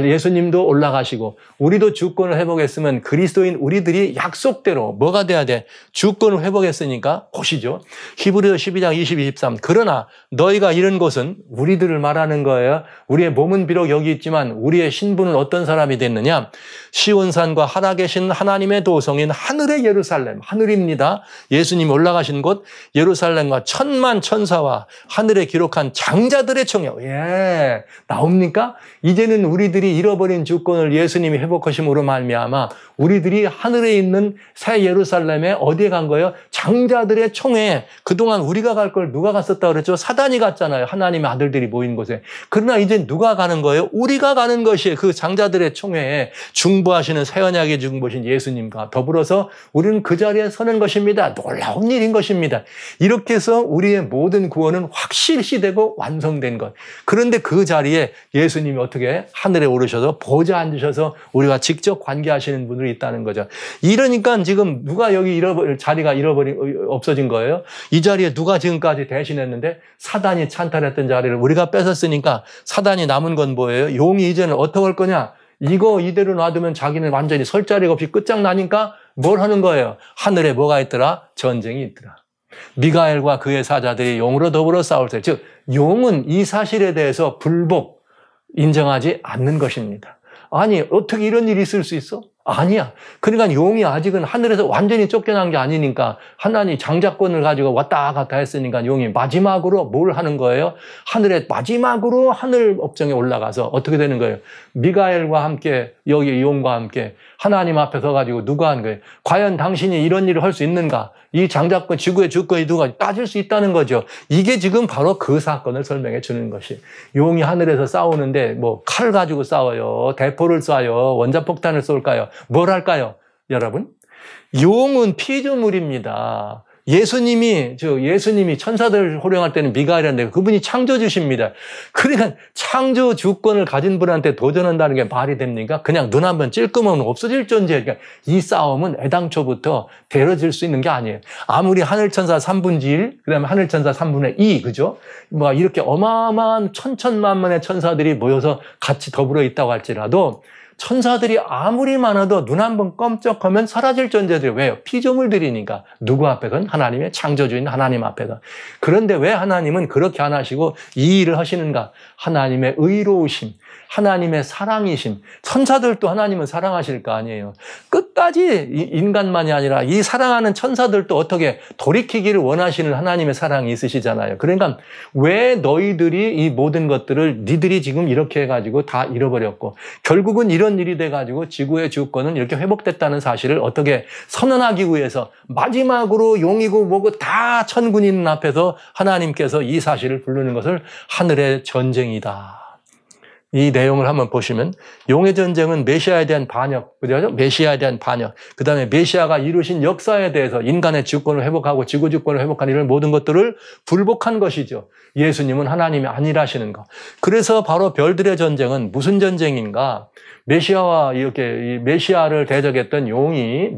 S1: 예수님도 올라가시고 우리도 주권을 회복했으면 그리스도인 우리들이 약속대로 뭐가 돼야 돼? 주권을 회복했으니까 보시죠. 히브리서 12장 20, 23 그러나 너희가 이런 것은 우리들을 말하는 거예요. 우리의 몸은 비록 여기 있지만 우리의 신분은 어떤 사람이 됐느냐? 시온산과 하나 계신 하나님의 도성인 하늘의 예루살렘, 하늘입니다. 예수님이 올라가신 곳 예루살렘과 천만 천사와 하늘에 기록한 장자들의 총회. 예, 나옵니까? 이제는 우리들이 잃어버린 주권을 예수님이 회복하심으로 말미암아 우리들이 하늘에 있는 새 예루살렘에 어디에 간 거예요? 장자들의 총회에. 그동안 우리가 갈 걸 누가 갔었다고 그랬죠? 사단이 갔잖아요. 하나님의 아들들이 모인 곳에. 그러나 이제 누가 가는 거예요? 우리가 가는 것이에요. 그 장자들의 총회에 중보하시는 새 언약의 중보신 예수님과 더불어서 우리는 그 자리에 서는 것입니다. 놀라운 일인 것입니다. 이렇게 해서 우리의 모든 구원은 확실시 되고 완성된 것. 그런데 그 자리에 예수님이 어떻게 하늘에 오르셔서 보좌 앉으셔서 우리가 직접 관계하시는 분들이 있다는 거죠. 이러니까 지금 누가 여기 자리가 없어진 거예요? 이 자리에 누가 지금까지 대신했는데 사단이 찬탈했던 자리를 우리가 뺏었으니까 사단이 남은 건 뭐예요? 용이 이제는 어떻게 할 거냐? 이거 이대로 놔두면 자기는 완전히 설 자리가 없이 끝장나니까 뭘 하는 거예요? 하늘에 뭐가 있더라? 전쟁이 있더라. 미가엘과 그의 사자들이 용으로 더불어 싸울 때, 즉 용은 이 사실에 대해서 불복, 인정하지 않는 것입니다. 아니, 어떻게 이런 일이 있을 수 있어? 아니야. 그러니까 용이 아직은 하늘에서 완전히 쫓겨난 게 아니니까 하나님 장자권을 가지고 왔다 갔다 했으니까 용이 마지막으로 뭘 하는 거예요? 하늘에 마지막으로 하늘 업정에 올라가서 어떻게 되는 거예요? 미가엘과 함께 여기 용과 함께 하나님 앞에 서가지고 누가 한 거예요? 과연 당신이 이런 일을 할 수 있는가? 이 장자권, 지구의 주권이 누가 따질 수 있다는 거죠. 이게 지금 바로 그 사건을 설명해 주는 것이. 용이 하늘에서 싸우는데 뭐 칼 가지고 싸워요. 대포를 쏴요. 원자폭탄을 쏠까요? 뭘 할까요? 여러분, 용은 피조물입니다. 예수님이 천사들 호령할 때는 미가엘인데 그분이 창조주십니다. 그러니까 창조 주권을 가진 분한테 도전한다는 게 말이 됩니까? 그냥 눈 한번 찔끔하면 없어질 존재예요. 그러니까 이 싸움은 애당초부터 다뤄질 수 있는 게 아니에요. 아무리 하늘천사 3분의 1, 그 다음에 하늘천사 3분의 2, 그죠? 뭐 이렇게 어마어마한 천천만만의 천사들이 모여서 같이 더불어 있다고 할지라도 천사들이 아무리 많아도 눈 한번 껌쩍하면 사라질 존재들이 왜요? 피조물들이니까. 누구 앞에선? 하나님의 창조주인 하나님 앞에서. 그런데 왜 하나님은 그렇게 안 하시고 이 일을 하시는가? 하나님의 의로우심, 하나님의 사랑이심. 천사들도 하나님은 사랑하실 거 아니에요. 끝까지 인간만이 아니라 이 사랑하는 천사들도 어떻게 돌이키기를 원하시는 하나님의 사랑이 있으시잖아요. 그러니까 왜 너희들이 이 모든 것들을 니들이 지금 이렇게 해가지고 다 잃어버렸고 결국은 이런 일이 돼가지고 지구의 주권은 이렇게 회복됐다는 사실을 어떻게 선언하기 위해서 마지막으로 용이고 뭐고 다 천군이 있는 앞에서 하나님께서 이 사실을 부르는 것을 하늘의 전쟁이다. 이 내용을 한번 보시면 용의 전쟁은 메시아에 대한 반역, 그죠? 메시아에 대한 반역. 그 다음에 메시아가 이루신 역사에 대해서 인간의 주권을 회복하고 지구 주권을 회복하는 이런 모든 것들을 불복한 것이죠. 예수님은 하나님이 아니라시는 것. 그래서 바로 별들의 전쟁은 무슨 전쟁인가? 메시아와 이렇게 메시아를 대적했던 용이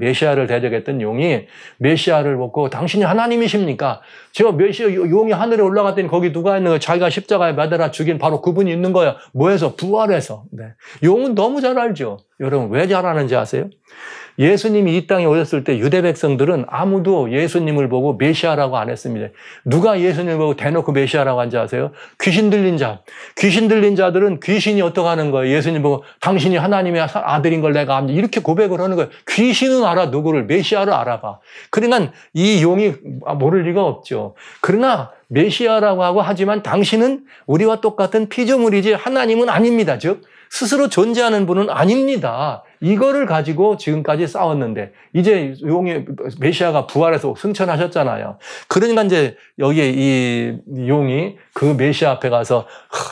S1: 메시아를 보고 당신이 하나님이십니까? 제가 용이 하늘에 올라갔더니 거기 누가 있는 거예요? 자기가 십자가에 매달아 죽인 바로 그분이 있는 거예요. 뭐해서? 부활해서. 네. 용은 너무 잘 알죠. 여러분 왜 잘 아는지 아세요? 예수님이 이 땅에 오셨을 때 유대 백성들은 아무도 예수님을 보고 메시아라고 안 했습니다. 누가 예수님을 보고 대놓고 메시아라고 한지 아세요? 귀신 들린 자. 귀신 들린 자들은 귀신이 어떻게 하는 거예요? 예수님 보고 당신이 하나님의 아들인 걸 내가 압니다. 이렇게 고백을 하는 거예요. 귀신은 알아. 누구를? 메시아를 알아봐. 그러니까 이 용이 모를 리가 없죠. 그러나 메시아라고 하고 하지만 당신은 우리와 똑같은 피조물이지 하나님은 아닙니다. 즉 스스로 존재하는 분은 아닙니다. 이거를 가지고 지금까지 싸웠는데 이제 용이 메시아가 부활해서 승천하셨잖아요. 그러니까 이제 여기에 이 용이 그 메시아 앞에 가서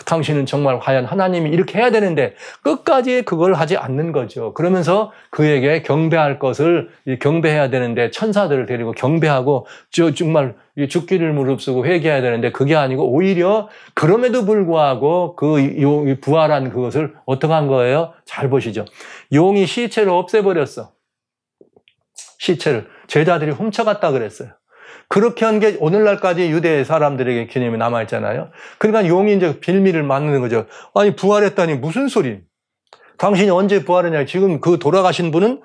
S1: 당신은 정말 과연 하나님이 이렇게 해야 되는데 끝까지 그걸 하지 않는 거죠. 그러면서 그에게 경배할 것을 경배해야 되는데 천사들을 데리고 경배하고 정말 죽기를 무릅쓰고 회개해야 되는데 그게 아니고 오히려 그럼에도 불구하고 그 부활한 그것을 어떻게 한 거예요? 잘 보시죠. 용이 시체를 없애버렸어. 시체를. 제자들이 훔쳐갔다 그랬어요. 그렇게 한 게 오늘날까지 유대 사람들에게 개념이 남아있잖아요. 그러니까 용이 이제 빌미를 맞는 거죠. 아니, 부활했다니 무슨 소리? 당신이 언제 부활했냐? 지금 그 돌아가신 분은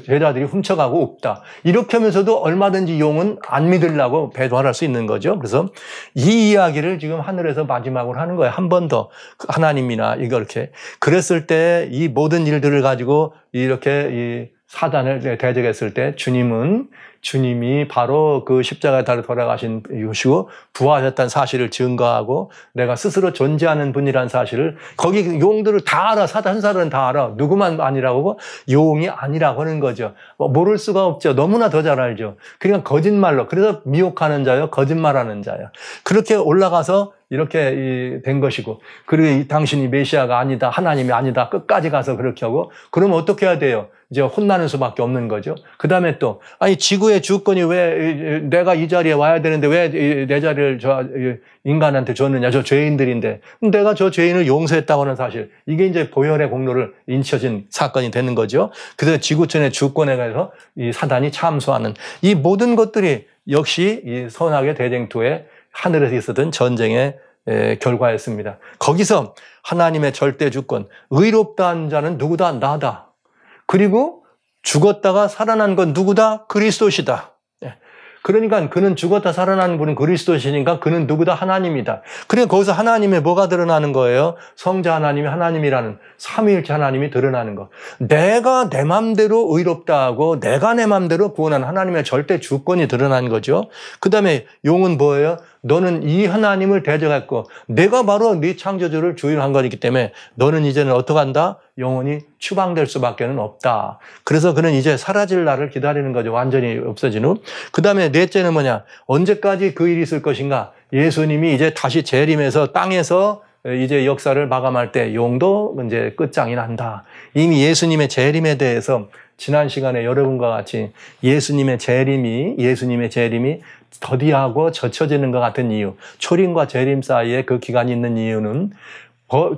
S1: 제자들이 훔쳐가고 없다. 이렇게 하면서도 얼마든지 용은 안 믿으려고 배도할 수 있는 거죠. 그래서 이 이야기를 지금 하늘에서 마지막으로 하는 거예요. 한 번 더 하나님이나 이렇게 그랬을 때 이 모든 일들을 가지고 이렇게 이 사단을 대적했을 때 주님이 바로 그 십자가에 달려 돌아가신 이것이고 부활하셨다는 사실을 증거하고 내가 스스로 존재하는 분이라는 사실을 거기 용들을 다 알아. 사단사들은 다 알아. 누구만 아니라고 하고 용이 아니라고 하는 거죠. 모를 수가 없죠. 너무나 더 잘 알죠. 그러니까 거짓말로. 그래서 미혹하는 자요. 거짓말하는 자요. 그렇게 올라가서 이렇게 된 것이고 그리고 당신이 메시아가 아니다. 하나님이 아니다. 끝까지 가서 그렇게 하고 그러면 어떻게 해야 돼요? 이제 혼나는 수밖에 없는 거죠. 그 다음에 또 아니 지구의 주권이 왜 내가 이 자리에 와야 되는데 왜 내 자리를 저 인간한테 줬느냐. 저 죄인들인데 내가 저 죄인을 용서했다고 하는 사실 이게 이제 보혈의 공로를 인쳐진 사건이 되는 거죠. 그래서 지구촌의 주권에 가서 이 사단이 참수하는 이 모든 것들이 역시 이 선악의 대쟁투에 하늘에서 있었던 전쟁의 결과였습니다. 거기서 하나님의 절대 주권, 의롭다는 자는 누구다? 나다. 그리고 죽었다가 살아난 건 누구다? 그리스도시다. 그러니까 그는 죽었다 살아난 분은 그리스도시니까 그는 누구다? 하나님이다. 그러니까 거기서 하나님의 뭐가 드러나는 거예요? 성자 하나님이 하나님이라는 삼위일체 하나님이 드러나는 거. 내가 내 맘대로 의롭다 하고 내가 내 맘대로 구원한 하나님의 절대 주권이 드러난 거죠. 그 다음에 용은 뭐예요? 너는 이 하나님을 대적했고 내가 바로 네 창조주를 주인한 거기 때문에 너는 이제는 어떻게 한다? 영원히 추방될 수밖에 없다. 그래서 그는 이제 사라질 날을 기다리는 거죠. 완전히 없어지는. 그 다음에 넷째는 뭐냐? 언제까지 그 일이 있을 것인가? 예수님이 이제 다시 재림해서 땅에서 이제 역사를 마감할 때 용도 이제 끝장이 난다. 이미 예수님의 재림에 대해서 지난 시간에 여러분과 같이 예수님의 재림이 더디하고 젖혀지는 것 같은 이유, 초림과 재림 사이에 그 기간이 있는 이유는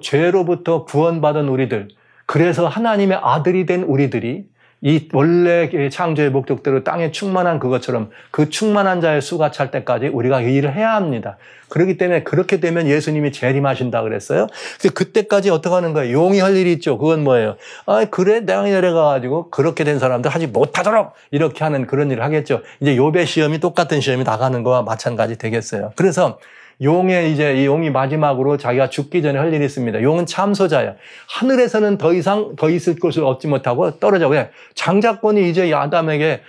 S1: 죄로부터 구원받은 우리들, 그래서 하나님의 아들이 된 우리들이 이 원래 창조의 목적대로 땅에 충만한 그것처럼 그 충만한 자의 수가 찰 때까지 우리가 이 일을 해야 합니다. 그렇기 때문에 그렇게 되면 예수님이 재림하신다 그랬어요. 그때까지 어떻게 하는 거예요? 용이 할 일이 있죠. 그건 뭐예요? 그래 땅에 내려가가지고 그렇게 된 사람들 하지 못하도록 이렇게 하는 그런 일을 하겠죠. 이제 욥의 시험이 똑같은 시험이 나가는 거와 마찬가지 되겠어요. 그래서 이 용이 마지막으로 자기가 죽기 전에 할 일이 있습니다. 용은 참소자예요. 하늘에서는 더 이상 더 있을 것을 얻지 못하고 떨어져. 왜? 장자권이 이제 아담에게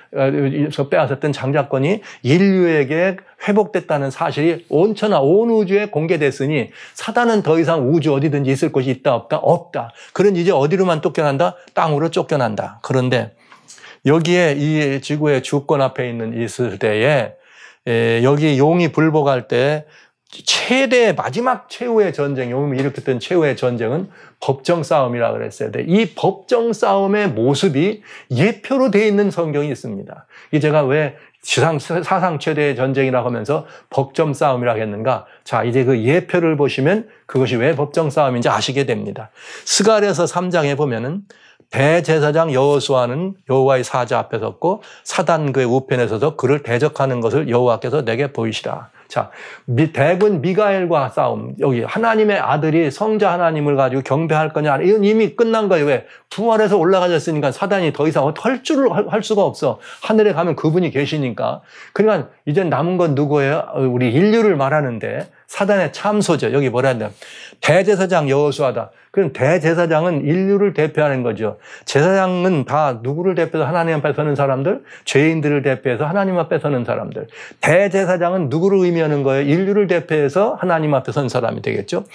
S1: 빼앗았던 장자권이 인류에게 회복됐다는 사실이 온 천하, 온 우주에 공개됐으니 사단은 더 이상 우주 어디든지 있을 곳이 있다, 없다? 없다. 그런 이제 어디로만 쫓겨난다? 땅으로 쫓겨난다. 그런데 여기에 이 지구의 주권 앞에 있을 때에 여기 용이 불복할 때 마지막 최후의 전쟁, 용이 일으켰던 최후의 전쟁은 법정 싸움이라고 그랬어요. 이 법정 싸움의 모습이 예표로 되어 있는 성경이 있습니다. 제가 왜 사상 최대의 전쟁이라고 하면서 법정 싸움이라고 했는가? 자, 이제 그 예표를 보시면 그것이 왜 법정 싸움인지 아시게 됩니다. 스가랴서 3장에 보면은 대제사장 여호수아는 여호와의 사자 앞에 섰고 사단 그의 우편에 서서 그를 대적하는 것을 여호와께서 내게 보이시라. 자, 대군 미가엘과 싸움. 여기 하나님의 아들이 성자 하나님을 가지고 경배할 거냐? 이건 이미 끝난 거예요. 왜? 부활해서 올라가셨으니까 사단이 더 이상 할 수가 없어. 하늘에 가면 그분이 계시니까. 그러니까 이제 남은 건 누구예요? 우리 인류를 말하는데 사단의 참소죠. 여기 뭐라 한다? 대제사장 여호수아다. 그럼 대제사장은 인류를 대표하는 거죠. 제사장은 다 누구를 대표해서 하나님 앞에 서는 사람들? 죄인들을 대표해서 하나님 앞에 서는 사람들. 대제사장은 누구를 의미하는 거예요? 인류를 대표해서 하나님 앞에 선 사람이 되겠죠.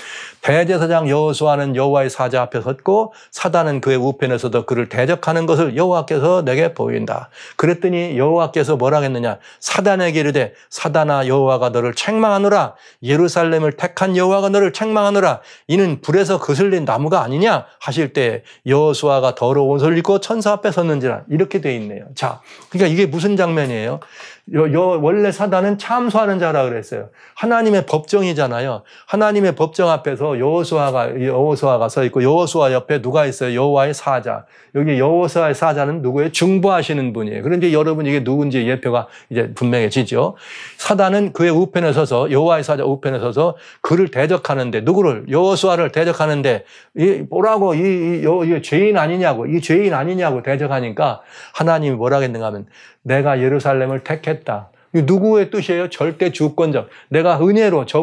S1: 대제사장 여호수아는 여호와의 사자 앞에 섰고 사단은 그의 우편에서도 그를 대적하는 것을 여호와께서 내게 보인다. 그랬더니 여호와께서 뭐라 했느냐? 사단에게 이르되 사단아 여호와가 너를 책망하노라. 예루살렘을 택한 여호와가 너를 책망하노라. 이는 불에서 거슬린 나무가 아니냐 하실 때 여호수아가 더러운 옷을 입고 천사 앞에 섰는지라 이렇게 돼 있네요. 자, 그러니까 이게 무슨 장면이에요? 원래 사단은 참소하는 자라 그랬어요. 하나님의 법정이잖아요. 하나님의 법정 앞에서 여호수아가 서 있고 여호수아 옆에 누가 있어요? 여호와의 사자. 여기 여호수아의 사자는 누구예요? 중보하시는 분이에요. 그런데 여러분 이게 누군지 예표가 이제 분명해지죠. 사단은 그의 우편에 서서 여호와의 사자 우편에 서서 그를 대적하는데 누구를? 여호수아를 대적하는데 뭐라고 이 죄인 아니냐고 대적하니까 하나님이 뭐라 했는가 하면 내가 예루살렘을 택했다. 누구의 뜻이에요? 절대 주권적. 내가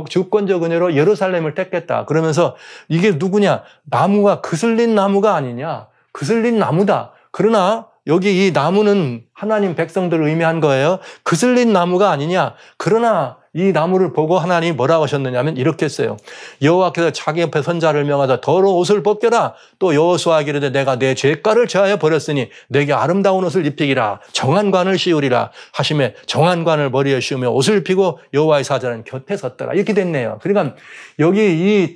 S1: 주권적 은혜로 예루살렘을 택했다. 그러면서 이게 누구냐? 나무가 그슬린 나무가 아니냐? 그슬린 나무다. 그러나 여기 이 나무는 하나님 백성들을 의미한 거예요. 그슬린 나무가 아니냐? 그러나 이 나무를 보고 하나님이 뭐라고 하셨느냐면 이렇게 했어요. 여호와께서 자기 옆에 선 자를 명하자 더러운 옷을 벗겨라. 또 여호수아에게 이르되 내가 내 죄가를 제하여 버렸으니 내게 아름다운 옷을 입히기라. 정한관을 씌우리라 하시매 정한관을 머리에 씌우며 옷을 피고 여호와의 사자는 곁에 섰더라. 이렇게 됐네요. 그러니까 여기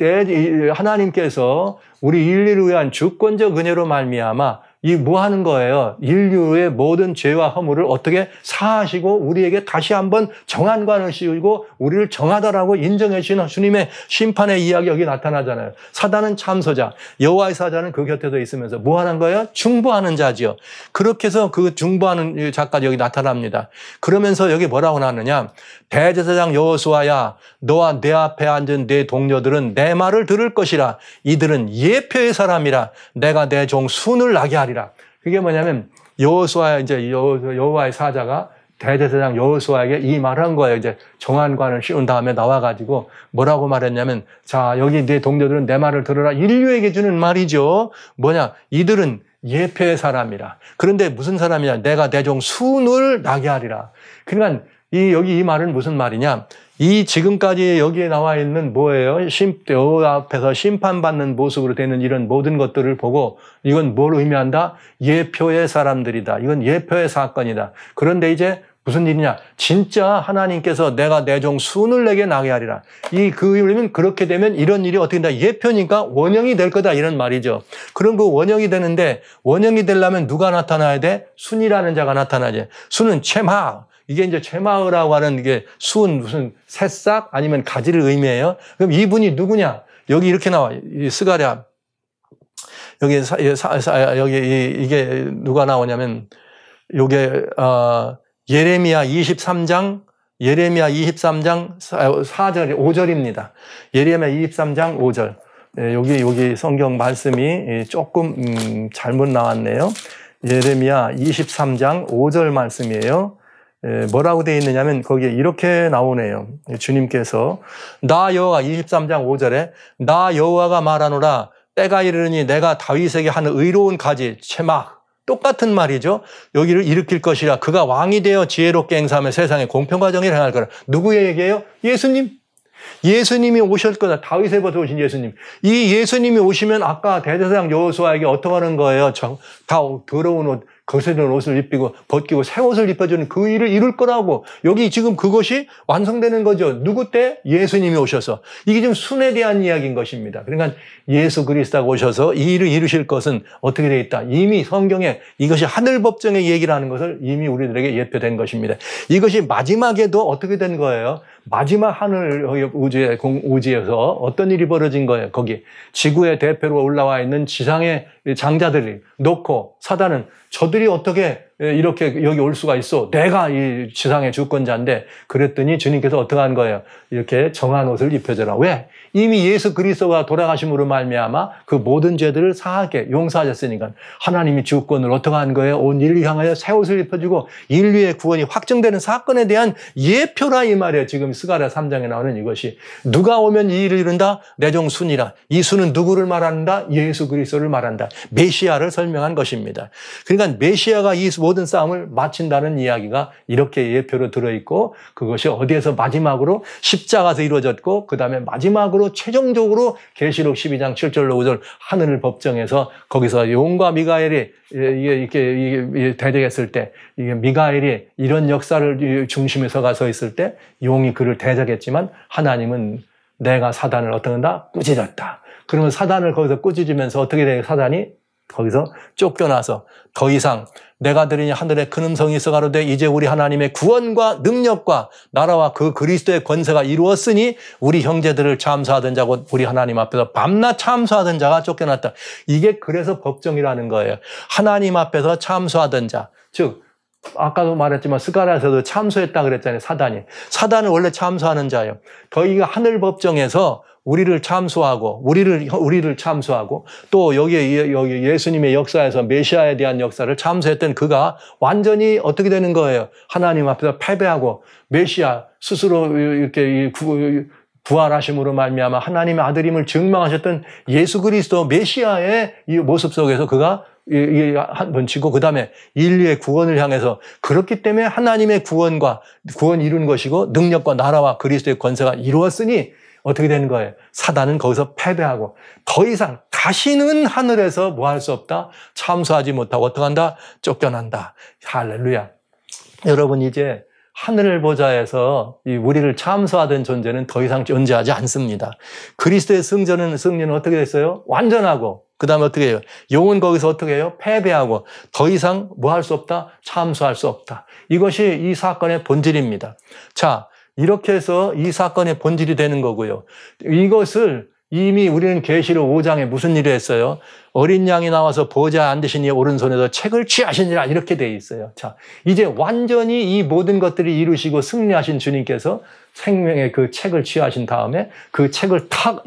S1: 하나님께서 우리 인류를 위한 주권적 은혜로 말미암아 뭐 하는 거예요? 인류의 모든 죄와 허물을 어떻게 사하시고 우리에게 다시 한번 정한관을 씌우고 우리를 정하다라고 인정해 주시는 주님의 심판의 이야기 여기 나타나잖아요. 사단은 참소자, 여호와의 사자는 그 곁에 있으면서 뭐 하는 거예요? 중보하는 자지요. 그렇게 해서 그 중보하는 자까지 여기 나타납니다. 그러면서 여기 뭐라고 나왔느냐? 대제사장 여호수아야, 너와 내 앞에 앉은 내 동료들은 내 말을 들을 것이라. 이들은 예표의 사람이라. 내가 내 종 순을 나게 하리라. 그게 뭐냐면 여호수아 이제 여호와의 사자가 대제사장 여호수아에게 이 말을 한 거예요. 이제 정한관을 씌운 다음에 나와가지고 뭐라고 말했냐면, 자, 여기 네 동료들은 내 말을 들어라. 인류에게 주는 말이죠. 뭐냐? 이들은 예표의 사람이라. 그런데 무슨 사람이냐? 내가 내 종 순을 나게 하리라. 그러니까 여기 이 말은 무슨 말이냐? 이 지금까지 여기에 나와 있는 뭐예요? 여호와 앞에서 심판받는 모습으로 되는 이런 모든 것들을 보고 이건 뭘 의미한다? 예표의 사람들이다. 이건 예표의 사건이다. 그런데 이제 무슨 일이냐? 진짜 하나님께서 내가 내 종 순을 내게 나게 하리라. 그러면 그렇게 되면 이런 일이 어떻게 된다? 예표니까 원형이 될 거다. 이런 말이죠. 그럼 그 원형이 되는데 원형이 되려면 누가 나타나야 돼? 순이라는 자가 나타나지. 순은 체마. 이게 이제 체마으라고 하는 이게 순 무슨 새싹 아니면 가지를 의미해요. 그럼 이분이 누구냐? 여기 이렇게 나와. 이 스가랴. 여기 이게 누가 나오냐면 요게 예레미야 23장 4절 5절입니다. 예레미야 23장 5절. 여기 성경 말씀이 조금 잘못 나왔네요. 예레미야 23장 5절 말씀이에요. 뭐라고 되어 있느냐면 거기에 이렇게 나오네요. 주님께서 나 여호와가 23장 5절에 나 여호와가 말하노라 때가 이르니 내가 다윗에게 하는 의로운 가지 체막 똑같은 말이죠. 여기를 일으킬 것이라 그가 왕이 되어 지혜롭게 행사하며 세상에 공평과 정의를 행할 거라. 누구에게요? 예수님. 예수님이 오실 거다. 다윗에부터 오신 예수님. 이 예수님이 오시면 아까 대제사장 여호수아에게 어떻게 하는 거예요? 다 더러운 옷, 거스른 옷을 벗기고 새 옷을 입혀주는 그 일을 이룰 거라고. 여기 지금 그것이 완성되는 거죠. 누구 때? 예수님이 오셔서. 이게 지금 순에 대한 이야기인 것입니다. 그러니까 예수 그리스도가 오셔서 이 일을 이루실 것은 어떻게 되어 있다? 이미 성경에 이것이 하늘 법정의 얘기라는 것을 이미 우리들에게 예표된 것입니다. 이것이 마지막에도 어떻게 된 거예요? 마지막 하늘 우주에서 어떤 일이 벌어진 거예요? 거기 지구의 대표로 올라와 있는 지상의 장자들이 놓고 사단은 저들이 어떻게 이렇게 여기 올 수가 있어? 내가 이 지상의 주권자인데 그랬더니 주님께서 어떻게 한 거예요? 이렇게 정한 옷을 입혀줘라. 왜? 이미 예수 그리스도가 돌아가심으로 말미암아 그 모든 죄들을 사하게 용서하셨으니까 하나님이 주권을 어떻게 한 거예요? 온 인류 향하여 새 옷을 입혀주고 인류의 구원이 확정되는 사건에 대한 예표라 이 말이에요. 지금 스가랴 3장에 나오는 이것이. 누가 오면 이 일을 이룬다? 내 종 순이라. 이 순은 누구를 말한다? 예수 그리스도를 말한다. 메시아를 설명한 것입니다. 그러니까 메시아가 이 모든 싸움을 마친다는 이야기가 이렇게 예표로 들어있고 그것이 어디에서 마지막으로 십자가에서 이루어졌고 그 다음에 마지막으로 최종적으로 계시록 12장 7절로 5절 하늘 법정에서 거기서 용과 미가엘이 이게 대적했을 때 이게 미가엘이 이런 역사를 중심에 서 있을 때 용이 그를 대적했지만 하나님은 내가 사단을 어떻게 한다? 꾸짖었다. 그러면 사단을 거기서 꾸짖으면서 어떻게 돼요? 사단이 거기서 쫓겨나서 더 이상 내가 들으니 하늘에 큰 음성이 있어 가로되 이제 우리 하나님의 구원과 능력과 나라와 그 그리스도의 권세가 이루었으니 우리 형제들을 참수하던 자고 우리 하나님 앞에서 밤낮 참수하던 자가 쫓겨났다. 이게 그래서 법정이라는 거예요. 하나님 앞에서 참수하던 자. 즉 아까도 말했지만 스가랴에서도 참수했다 그랬잖아요. 사단은 원래 참수하는 자예요. 거기가 하늘 법정에서 우리를 참수하고 우리를 참수하고 또 여기 예수님의 역사에서 메시아에 대한 역사를 참수했던 그가 완전히 어떻게 되는 거예요? 하나님 앞에서 패배하고 메시아 스스로 이렇게 부활하심으로 말미암아 하나님의 아들임을 증명하셨던 예수 그리스도 메시아의 이 모습 속에서 그가 한번 치고 그 다음에 인류의 구원을 향해서 그렇기 때문에 하나님의 구원 이룬 것이고 능력과 나라와 그리스도의 권세가 이루었으니 어떻게 되는 거예요? 사단은 거기서 패배하고 더 이상 다시는 하늘에서 뭐 할 수 없다? 참수하지 못하고 어떻게 한다? 쫓겨난다. 할렐루야. 여러분 이제 하늘 보좌에서 우리를 참수하던 존재는 더 이상 존재하지 않습니다. 그리스도의 승리는 어떻게 됐어요? 완전하고 그 다음에 어떻게 해요? 영은 거기서 어떻게 해요? 패배하고 더 이상 뭐 할 수 없다? 참수할 수 없다. 이것이 이 사건의 본질입니다. 자, 이렇게 해서 이 사건의 본질이 되는 거고요. 이것을 이미 우리는 계시록 5장에 무슨 일을 했어요? 어린 양이 나와서 보좌에 앉으신 이의 오른손에서 책을 취하시니라 이렇게 돼 있어요. 자, 이제 완전히 이 모든 것들을 이루시고 승리하신 주님께서 생명의 그 책을 취하신 다음에 그 책을 탁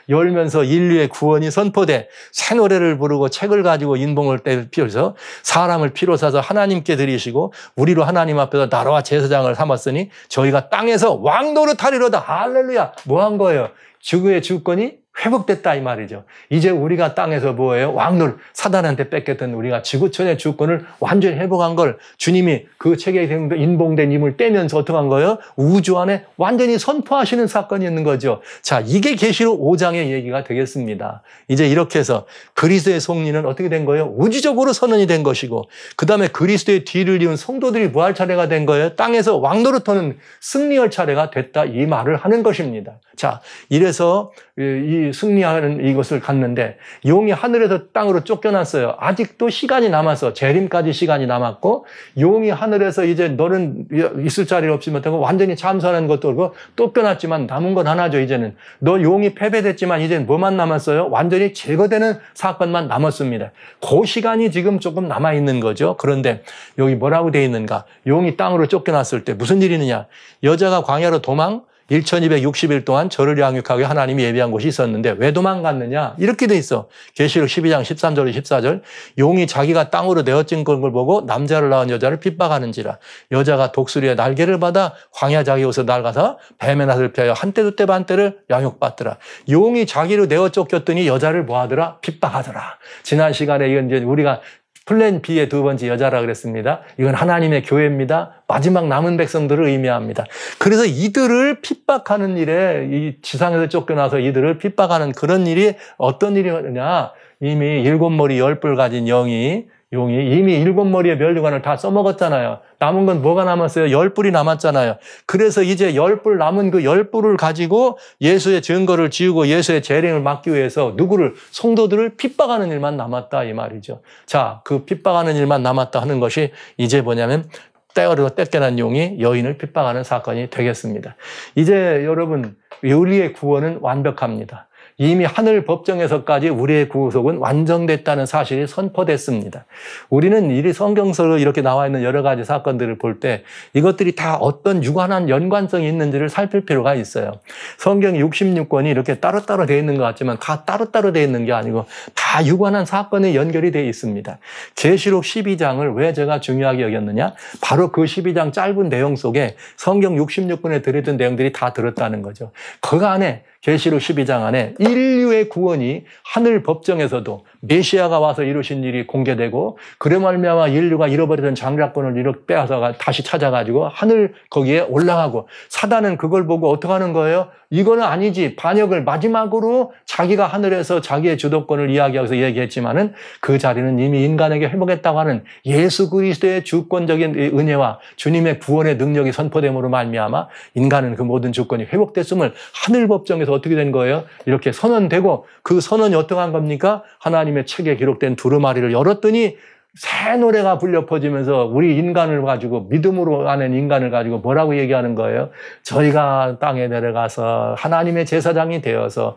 S1: 열면서 인류의 구원이 선포돼 새 노래를 부르고 책을 가지고 인봉을 피워서 사람을 피로 사서 하나님께 드리시고 우리로 하나님 앞에서 나라와 제사장을 삼았으니 저희가 땅에서 왕노릇하리로다. 할렐루야. 뭐 한 거예요? 지구의 주권이 회복됐다 이 말이죠. 이제 우리가 땅에서 뭐예요? 왕노릇, 사단한테 뺏겼던 우리가 지구촌의 주권을 완전히 회복한 걸 주님이 그 책에 인봉된 힘을 떼면서 어떻게 한 거예요? 우주 안에 완전히 선포하시는 사건이 있는 거죠. 자, 이게 계시록 5장의 얘기가 되겠습니다. 이제 이렇게 해서 그리스도의 속리는 어떻게 된 거예요? 우주적으로 선언이 된 것이고 그 다음에 그리스도의 뒤를 이은 성도들이 뭐 할 차례가 된 거예요? 땅에서 왕노릇하는 승리할 차례가 됐다 이 말을 하는 것입니다. 자, 이래서 이 승리하는 이것을 갔는데 용이 하늘에서 땅으로 쫓겨났어요. 아직도 시간이 남아서 재림까지 시간이 남았고 용이 하늘에서 이제 너는 있을 자리 없이 못하고 완전히 참선하는 것도 그렇고 쫓겨났지만 남은 건 하나죠. 이제는 너 용이 패배됐지만 이제는 뭐만 남았어요? 완전히 제거되는 사건만 남았습니다. 그 시간이 지금 조금 남아있는 거죠. 그런데 여기 뭐라고 되어 있는가? 용이 땅으로 쫓겨났을 때 무슨 일이 있느냐? 여자가 광야로 도망 1260일 동안 저를 양육하게 하나님이 예비한 곳이 있었는데 왜 도망갔느냐? 이렇게 돼 있어. 계시록 12장 13절 14절 용이 자기가 땅으로 내어진 걸 보고 남자를 낳은 여자를 핍박하는지라 여자가 독수리의 날개를 받아 광야 자기 옷을 낡아서 뱀의 낯을 피하여 한때 두때 반때를 양육받더라. 용이 자기로 내어 쫓겼더니 여자를 뭐하더라? 핍박하더라. 지난 시간에 이건 이제 우리가 플랜 B의 두 번째 여자라 그랬습니다. 이건 하나님의 교회입니다. 마지막 남은 백성들을 의미합니다. 그래서 이들을 핍박하는 일에 이 지상에서 쫓겨나서 이들을 핍박하는 그런 일이 어떤 일이냐? 이미 7머리 10뿔 가진 용이 이미 7머리의 면류관을 다 써먹었잖아요. 남은 건 뭐가 남았어요? 10뿔이 남았잖아요. 그래서 이제 10뿔 남은 그 10뿔을 가지고 예수의 증거를 지우고 예수의 재림을 막기 위해서 누구를? 성도들을 핍박하는 일만 남았다 이 말이죠. 자, 그 핍박하는 일만 남았다 하는 것이 이제 뭐냐면 때어려 떼껴난 용이 여인을 핍박하는 사건이 되겠습니다. 이제 여러분 우리의 구원은 완벽합니다. 이미 하늘 법정에서까지 우리의 구속은 완성됐다는 사실이 선포됐습니다. 우리는 이 성경서로 이렇게 나와 있는 여러 가지 사건들을 볼 때 이것들이 다 어떤 유관한 연관성이 있는지를 살필 필요가 있어요. 성경 66권이 이렇게 따로따로 되어 있는 것 같지만 다 따로따로 되어 있는 게 아니고 다 유관한 사건에 연결이 되어 있습니다. 계시록 12장을 왜 제가 중요하게 여겼느냐? 바로 그 12장 짧은 내용 속에 성경 66권에 들어있던 내용들이 다 들었다는 거죠. 그 안에 계시록 12장 안에 인류의 구원이 하늘 법정에서도 메시아가 와서 이루신 일이 공개되고 그래 말미암아 인류가 잃어버리던 장자권을 이렇게 빼앗아가 다시 찾아가지고 하늘 거기에 올라가고 사단은 그걸 보고 어떻게 하는 거예요? 이거는 아니지. 반역을 마지막으로 자기가 하늘에서 자기의 주도권을 이야기하면서 얘기했지만은 그 자리는 이미 인간에게 회복했다고 하는 예수 그리스도의 주권적인 은혜와 주님의 구원의 능력이 선포됨으로 말미암아 인간은 그 모든 주권이 회복됐음을 하늘 법정에서 어떻게 된 거예요? 이렇게 선언되고 그 선언이 어떻게 한 겁니까? 하나님의 책에 기록된 두루마리를 열었더니 새 노래가 불려 퍼지면서 우리 인간을 가지고 믿음으로 아는 인간을 가지고 뭐라고 얘기하는 거예요? 저희가 땅에 내려가서 하나님의 제사장이 되어서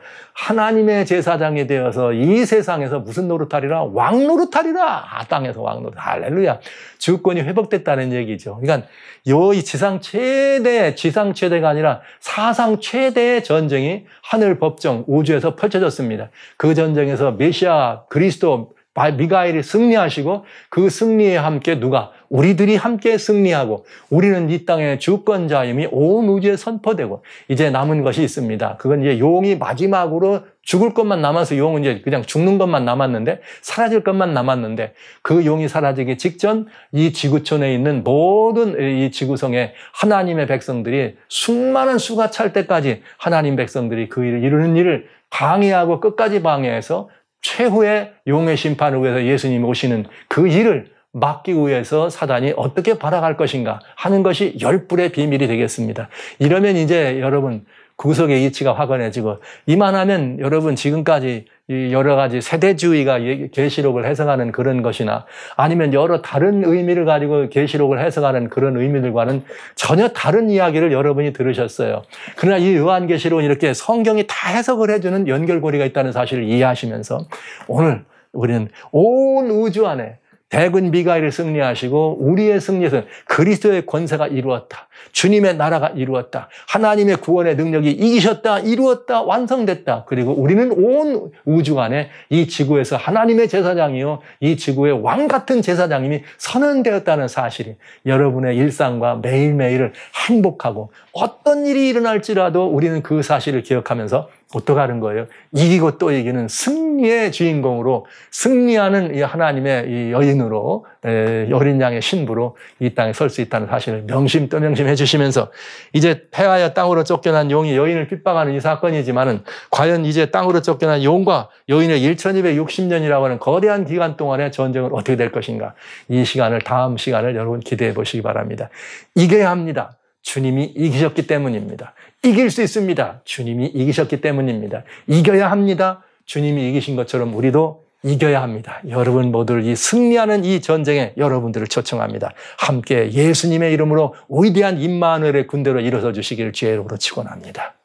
S1: 이 세상에서 무슨 노릇하리라? 왕노릇하리라. 땅에서 왕노릇. 할렐루야. 주권이 회복됐다는 얘기죠. 그러니까 이 지상 최대가 아니라 사상 최대의 전쟁이 하늘 법정 우주에서 펼쳐졌습니다. 그 전쟁에서 메시아 그리스도 미가엘이 승리하시고 그 승리에 함께 누가? 우리들이 함께 승리하고 우리는 이 땅의 주권자임이 온 우주에 선포되고 이제 남은 것이 있습니다. 그건 이제 용이 마지막으로 죽을 것만 남아서 용은 이제 그냥 죽는 것만 남았는데 사라질 것만 남았는데 그 용이 사라지기 직전 이 지구촌에 있는 모든 이 지구성의 하나님의 백성들이 수많은 수가 찰 때까지 하나님 백성들이 그 일을 이루는 일을 방해하고 끝까지 방해해서 최후의 용의 심판을 위해서 예수님이 오시는 그 일을 막기 위해서 사단이 어떻게 발악할 것인가 하는 것이 10불의 비밀이 되겠습니다. 이러면 이제 여러분 구속의 이치가 확언해지고 이만하면 여러분 지금까지 여러 가지 세대주의가 계시록을 해석하는 그런 것이나 아니면 여러 다른 의미를 가지고 계시록을 해석하는 그런 의미들과는 전혀 다른 이야기를 여러분이 들으셨어요. 그러나 이 요한계시록은 이렇게 성경이 다 해석을 해주는 연결고리가 있다는 사실을 이해하시면서 오늘 우리는 온 우주 안에 대군 미가엘을 승리하시고 우리의 승리에서 그리스도의 권세가 이루었다. 주님의 나라가 이루었다. 하나님의 구원의 능력이 이기셨다. 이루었다. 완성됐다. 그리고 우리는 온 우주 안에 이 지구에서 하나님의 제사장이요. 이 지구의 왕 같은 제사장님이 선언되었다는 사실이 여러분의 일상과 매일매일을 행복하고 어떤 일이 일어날지라도 우리는 그 사실을 기억하면서 어떻게 하는 거예요? 이기고 또 이기는 승리의 주인공으로 승리하는 이 하나님의 이 여인으로 어린 양의 신부로 이 땅에 설 수 있다는 사실을 명심 또 명심해 주시면서 이제 폐하여 땅으로 쫓겨난 용이 여인을 핍박하는 이 사건이지만은 과연 이제 땅으로 쫓겨난 용과 여인의 1260년이라고 하는 거대한 기간 동안의 전쟁은 어떻게 될 것인가? 이 시간을 다음 시간을 여러분 기대해 보시기 바랍니다. 이겨야 합니다. 주님이 이기셨기 때문입니다. 이길 수 있습니다. 주님이 이기셨기 때문입니다. 이겨야 합니다. 주님이 이기신 것처럼 우리도 이겨야 합니다. 여러분 모두 이 승리하는 이 전쟁에 여러분들을 초청합니다. 함께 예수님의 이름으로 위대한 임마누엘의 군대로 일어서 주시기를 주의 이름으로 축원합니다.